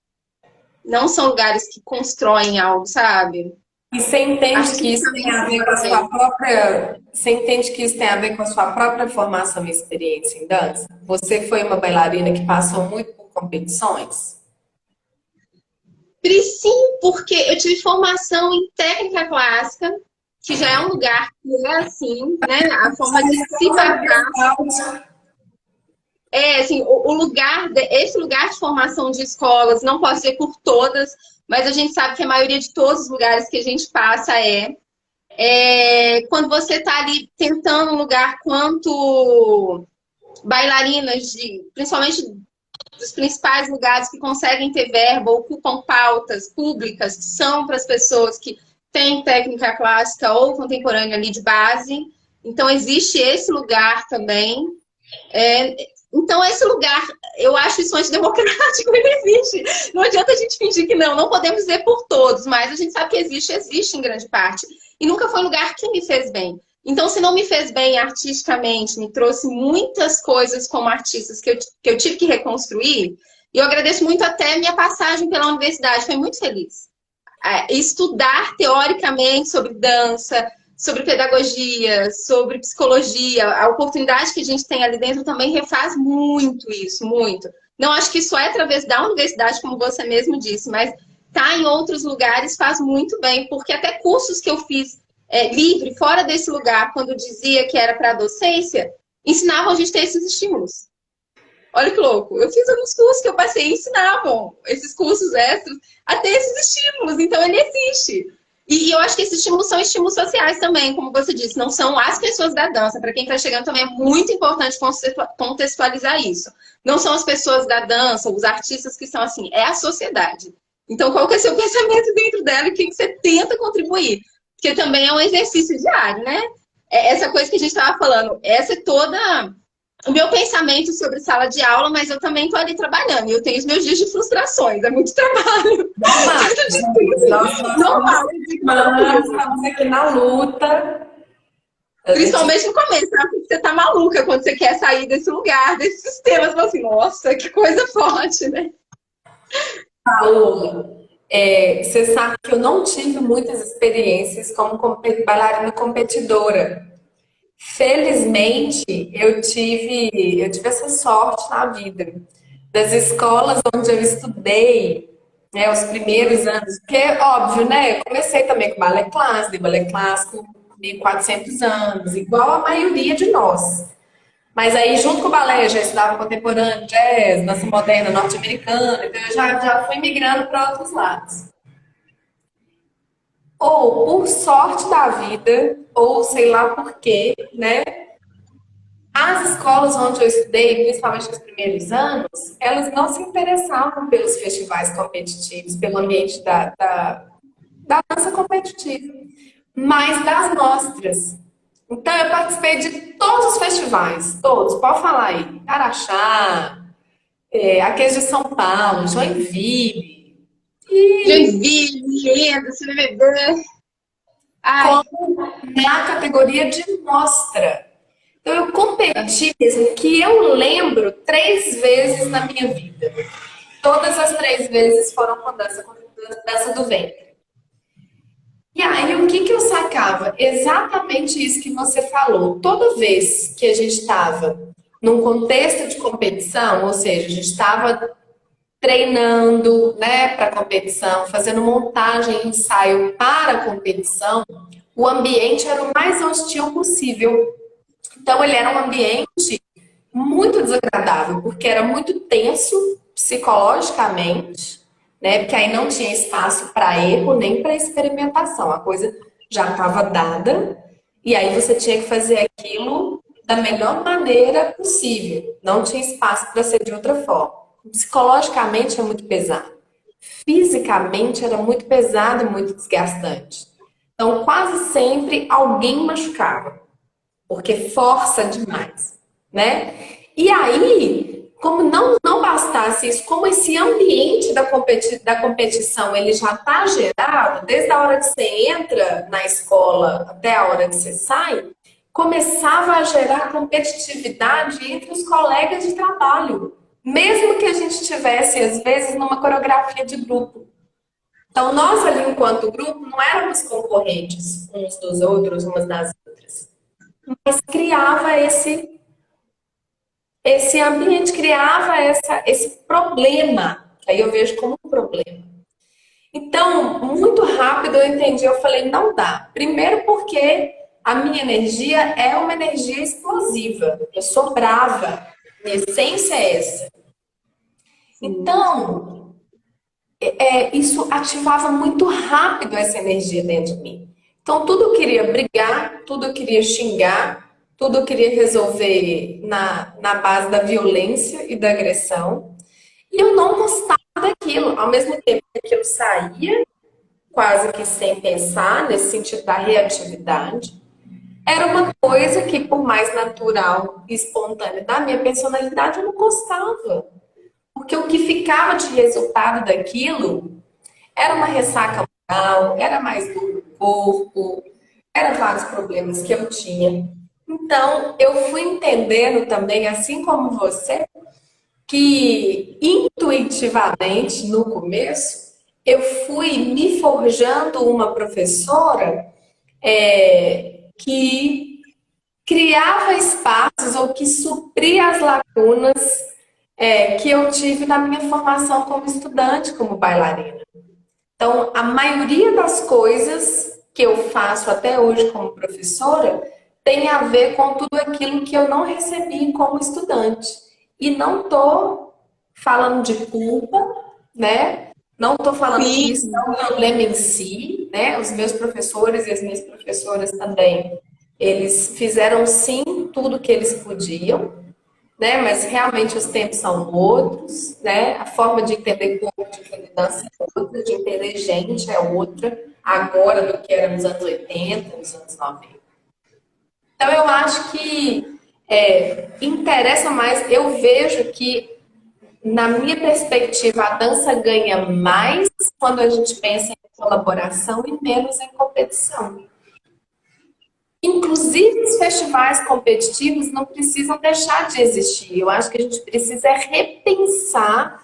Não são lugares que constroem algo, sabe? E você entende que isso tem Artisticamente a ver com a também. sua própria. Você entende que isso tem a ver com a sua própria formação e experiência em dança? Você foi uma bailarina que passou muito por competições? Sim, porque eu tive formação em técnica clássica, que já é um lugar que é assim, né? A forma de se passar. Assim, o lugar, esse lugar de formação de escolas, não posso dizer por todas, mas a gente sabe que a maioria de todos os lugares que a gente passa quando você está ali tentando um lugar quanto bailarinas, principalmente dos principais lugares que conseguem ter verba, ocupam pautas públicas que são para as pessoas que têm técnica clássica ou contemporânea ali de base. Então, existe esse lugar também. Então, esse lugar, eu acho isso antidemocrático, ele existe. Não adianta a gente fingir que não podemos dizer por todos, mas a gente sabe que existe em grande parte. E nunca foi um lugar que me fez bem. Então, se não me fez bem artisticamente, me trouxe muitas coisas como artistas que eu tive que reconstruir, e eu agradeço muito até minha passagem pela universidade, foi muito feliz. Estudar teoricamente sobre dança, sobre pedagogia, sobre psicologia, a oportunidade que a gente tem ali dentro também refaz muito isso, muito. Não acho que só é através da universidade, como você mesmo disse, mas tá em outros lugares faz muito bem, porque até cursos que eu fiz livre, fora desse lugar, quando dizia que era para docência, ensinavam a gente a ter esses estímulos. Olha que louco. Eu fiz alguns cursos que eu passei e ensinavam esses cursos extras a ter esses estímulos. Então, ele existe. E eu acho que esses estímulos são estímulos sociais também, como você disse. Não são as pessoas da dança. Para quem está chegando também é muito importante contextualizar isso. Não são as pessoas da dança, os artistas que são assim. É a sociedade. Então, qual que é o seu pensamento dentro dela e o que você tenta contribuir? Porque também é um exercício diário, né? Essa coisa que a gente estava falando. Essa é toda... o meu pensamento sobre sala de aula, mas eu também estou ali trabalhando. E eu tenho os meus dias de frustrações, é muito trabalho. Nós estamos aqui na luta. Principalmente no começo, você tá maluca quando você quer sair desse lugar, desse sistema. Você fala assim, nossa, que coisa forte, né? Paola, você sabe que eu não tive muitas experiências como bailarina competidora. Felizmente, eu tive essa sorte na vida. Das escolas onde eu estudei, né, os primeiros anos, porque, óbvio, né, eu comecei também com balé clássico, de balé clássico 1.400 anos, igual a maioria de nós. Mas aí, junto com o balé, eu já estudava contemporâneo, jazz, dança moderna norte-americana, então eu já fui migrando para outros lados. Ou por sorte da vida, ou sei lá por quê, né? As escolas onde eu estudei, principalmente nos primeiros anos, elas não se interessavam pelos festivais competitivos, pelo ambiente da dança competitiva, mas das mostras. Então, eu participei de todos os festivais, todos, pode falar aí. Araxá, aqueles de São Paulo, Joinville, Joinville, Enredo, CBB. Ai, na categoria de mostra. Então, eu competi, mesmo, que eu lembro 3 vezes na minha vida. Todas as 3 vezes foram com dança do ventre. E aí, o que eu sacava? Exatamente isso que você falou. Toda vez que a gente estava num contexto de competição, ou seja, a gente estava treinando, né, para competição, fazendo montagem e ensaio para a competição, o ambiente era o mais hostil possível. Então, ele era um ambiente muito desagradável, porque era muito tenso psicologicamente, né? Porque aí não tinha espaço para erro nem para experimentação. A coisa já estava dada e aí você tinha que fazer aquilo da melhor maneira possível. Não tinha espaço para ser de outra forma. Psicologicamente é muito pesado. Fisicamente era muito pesado e muito desgastante. Então, quase sempre alguém machucava, porque força demais, né? E aí, como não bastasse isso, como esse ambiente da competição ele já está gerado, desde a hora que você entra na escola até a hora que você sai, começava a gerar competitividade entre os colegas de trabalho, mesmo que a gente estivesse, às vezes, numa coreografia de grupo. Então, nós ali, enquanto grupo, não éramos concorrentes uns dos outros, umas das outras, mas criava esse ambiente, criava esse problema, que aí eu vejo como um problema. Então, muito rápido eu entendi, eu falei, não dá. Primeiro porque a minha energia é uma energia explosiva, eu sou brava, minha essência é essa. Então, isso ativava muito rápido essa energia dentro de mim. Então, tudo eu queria brigar, tudo eu queria xingar, tudo eu queria resolver na base da violência e da agressão. E eu não gostava daquilo. Ao mesmo tempo que aquilo saía, quase que sem pensar, nesse sentido da reatividade, era uma coisa que, por mais natural e espontânea da minha personalidade, eu não gostava. Porque o que ficava de resultado daquilo era uma ressaca moral, era mais dor no corpo, eram vários problemas que eu tinha. Então, eu fui entendendo também, assim como você, que intuitivamente, no começo, eu fui me forjando uma professora que criava espaços ou que supria as lacunas que eu tive na minha formação como estudante, como bailarina. Então, a maioria das coisas que eu faço até hoje como professora tem a ver com tudo aquilo que eu não recebi como estudante. E não estou falando de culpa, né? Não estou falando que isso é Sim. um problema em si, né? Os meus professores e as minhas professoras também, eles fizeram sim tudo que eles podiam, né? Mas realmente os tempos são outros, né? A forma de entender corpo, de entender dança é outra, de entender gente é outra, agora do que era nos anos 80, nos anos 90. Então eu acho que interessa mais, eu vejo que na minha perspectiva a dança ganha mais quando a gente pensa em colaboração e menos em competição. Inclusive, os festivais competitivos não precisam deixar de existir. Eu acho que a gente precisa repensar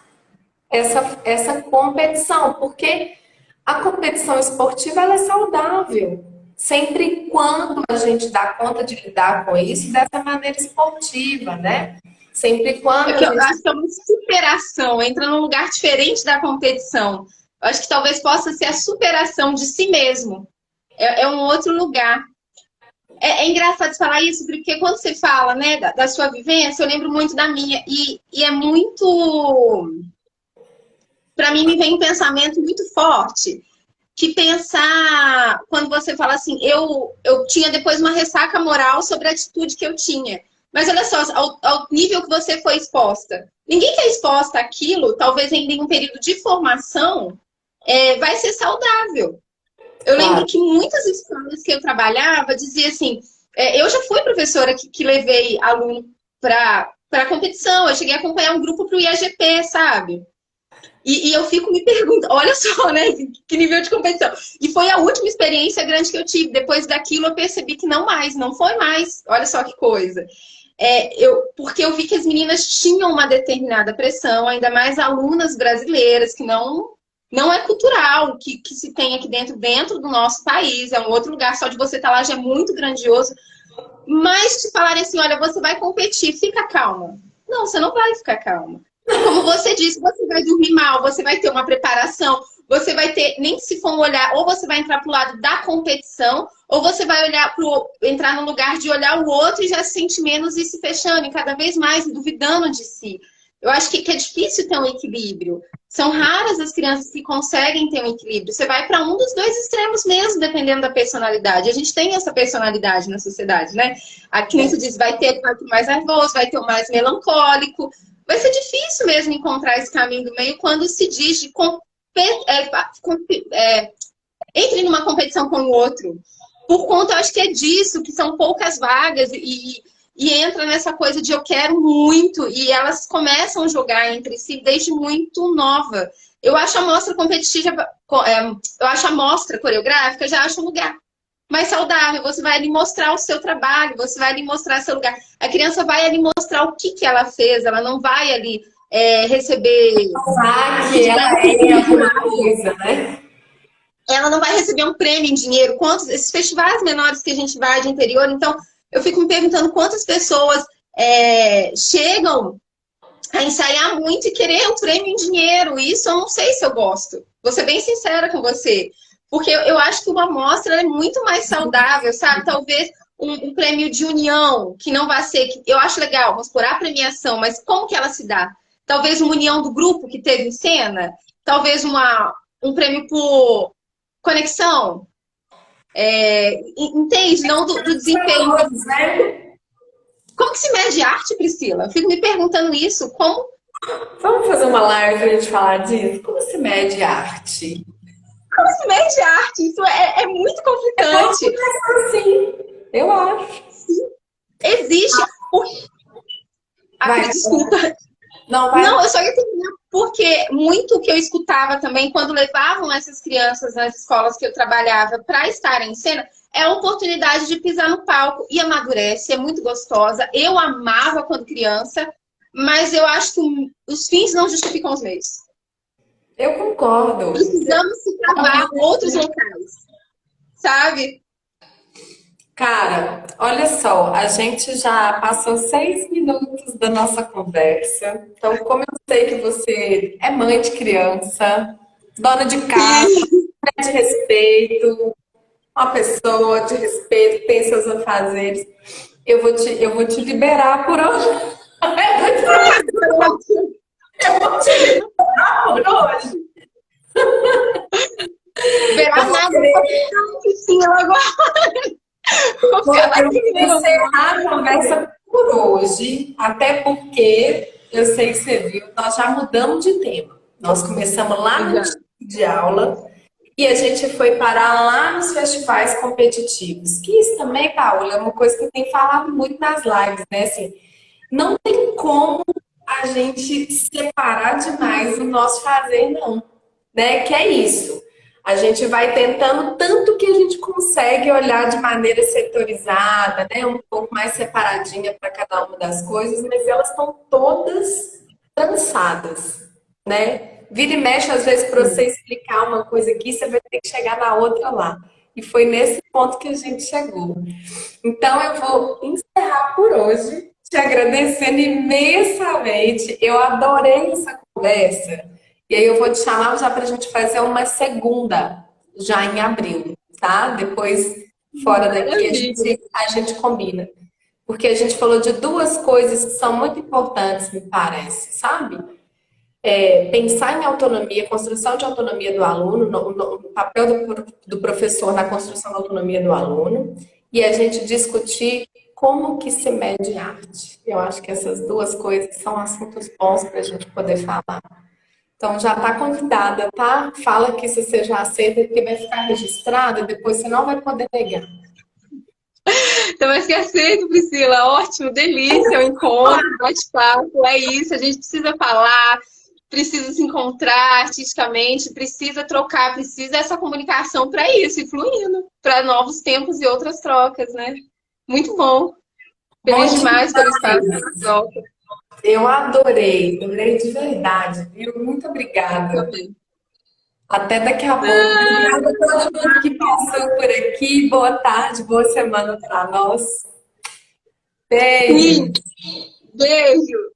essa competição, porque a competição esportiva ela é saudável, sempre e quando a gente dá conta de lidar com isso dessa maneira esportiva, né? Sempre e quando É a que eu gente. acho que é uma superação, entra num lugar diferente da competição. Eu acho que talvez possa ser a superação de si mesmo. É um outro lugar. É engraçado falar isso, porque quando você fala, né, da sua vivência, eu lembro muito da minha. E é muito. Para mim, me vem um pensamento muito forte. Que pensar, quando você fala assim, eu tinha depois uma ressaca moral sobre a atitude que eu tinha. Mas olha só, ao nível que você foi exposta. Ninguém que é exposta àquilo, talvez ainda em um período de formação, vai ser saudável. Eu lembro Claro. que muitas escolas que eu trabalhava dizia assim, eu já fui professora que levei aluno para competição, eu cheguei a acompanhar um grupo para o IAGP, sabe? E eu fico me perguntando, olha só, né? Que nível de competição. E foi a última experiência grande que eu tive. Depois daquilo, eu percebi que não mais, não foi mais. Olha só que coisa. Porque eu vi que as meninas tinham uma determinada pressão, ainda mais alunas brasileiras, que não é cultural, que se tem aqui dentro do nosso país. É um outro lugar, só de você estar lá já é muito grandioso. Mas te falarem assim, olha, você vai competir, fica calma. Não, você não vai ficar calma. Como você disse, você vai dormir mal, você vai ter uma preparação, você vai ter, nem se for um olhar, ou você vai entrar pro lado da competição, ou você vai entrar no lugar de olhar o outro e já se sentir menos e se fechando, e cada vez mais duvidando de si. Eu acho que é difícil ter um equilíbrio. São raras as crianças que conseguem ter um equilíbrio. Você vai para um dos dois extremos mesmo, dependendo da personalidade. A gente tem essa personalidade na sociedade, né? A criança diz, vai ter o mais nervoso, vai ter o mais melancólico. Vai ser difícil mesmo encontrar esse caminho do meio quando se diz de entre numa competição com o outro. Por conta, eu acho que é disso, que são poucas vagas e entra nessa coisa de eu quero muito e elas começam a jogar entre si desde muito nova. Eu acho a mostra competitiva, eu acho a mostra coreográfica, já acho um lugar mais saudável. Você vai ali mostrar o seu trabalho, você vai ali mostrar seu lugar. A criança vai ali mostrar o que ela fez, ela não vai ali receber. Que ela é alguma coisa, né? Ela não vai receber um prêmio em dinheiro. Esses festivais menores que a gente vai de interior, então eu fico me perguntando quantas pessoas chegam a ensaiar muito e querer um prêmio em dinheiro. Isso eu não sei se eu gosto. Vou ser bem sincera com você. Porque eu acho que uma mostra é muito mais saudável, sabe? Talvez um prêmio de união, que não vai ser... Eu acho legal, vamos por a premiação, mas como que ela se dá? Talvez uma união do grupo que teve em cena? Talvez um prêmio por conexão? Entende? Não do desempenho. Como que se mede arte, Priscila? Eu fico me perguntando isso. Como... Vamos fazer uma live pra gente falar disso? Como se mede arte? Como se mede arte? Isso é muito conflitante. Assim. Eu acho. Existe. Vai, Desculpa. não, vai. Não, eu só ia terminar porque muito que eu escutava também quando levavam essas crianças nas escolas que eu trabalhava para estarem em cena é a oportunidade de pisar no palco e amadurece, é muito gostosa. Eu amava quando criança, mas eu acho que os fins não justificam os meios. Eu concordo. Precisamos se travar em outros locais, sabe? Cara, olha só, a gente já passou 6 minutos da nossa conversa. Então, como eu sei que você é mãe de criança, dona de casa, Sim. de respeito, uma pessoa de respeito, que tem seus afazeres, eu vou te liberar por hoje. Eu vou te liberar por hoje. Eu Verá vou nada, querer sim, agora. Vou ficar lá Eu que vou nem eu. encerrar a conversa por hoje, até porque eu sei que você viu, nós já mudamos de tema. Nós começamos lá no Já. início de aula e a gente foi parar lá nos festivais competitivos. Que isso também, Paula, é uma coisa que eu tenho falado muito nas lives, né? Assim, não tem como a gente separar demais o nosso fazer, não, né? Que é isso. A gente vai tentando tanto que a gente consegue olhar de maneira setorizada, né? Um pouco mais separadinha para cada uma das coisas, mas elas estão todas trançadas, né? Vira e mexe, às vezes, para você explicar uma coisa aqui, você vai ter que chegar na outra lá. E foi nesse ponto que a gente chegou. Então, eu vou encerrar por hoje, te agradecendo imensamente. Eu adorei essa conversa. E aí, eu vou te chamar já para a gente fazer uma segunda, já em abril, tá? Depois, fora daqui, a Maravilha. gente, a gente combina. Porque a gente falou de duas coisas que são muito importantes, me parece, sabe? Pensar em autonomia, construção de autonomia do aluno, no papel do professor na construção da autonomia do aluno, e a gente discutir como que se mede arte. Eu acho que essas duas coisas são assuntos bons para a gente poder falar. Então já está convidada, tá? Fala que isso seja aceita, porque vai ficar registrado e depois você não vai poder negar. Então vai ser aceito, Priscila. Ótimo, delícia, o encontro, bate-papo, é isso. A gente precisa falar, precisa se encontrar artisticamente, precisa trocar, precisa dessa comunicação para isso, e fluindo, para novos tempos e outras trocas, né? Muito bom. Feliz Bom demais pelo espaço demais. de troca Eu adorei de verdade, viu? Muito obrigada. também. Até daqui a pouco. Obrigada a todo mundo que passou por aqui. Boa tarde, boa semana para nós. Beijo. Sim, beijo.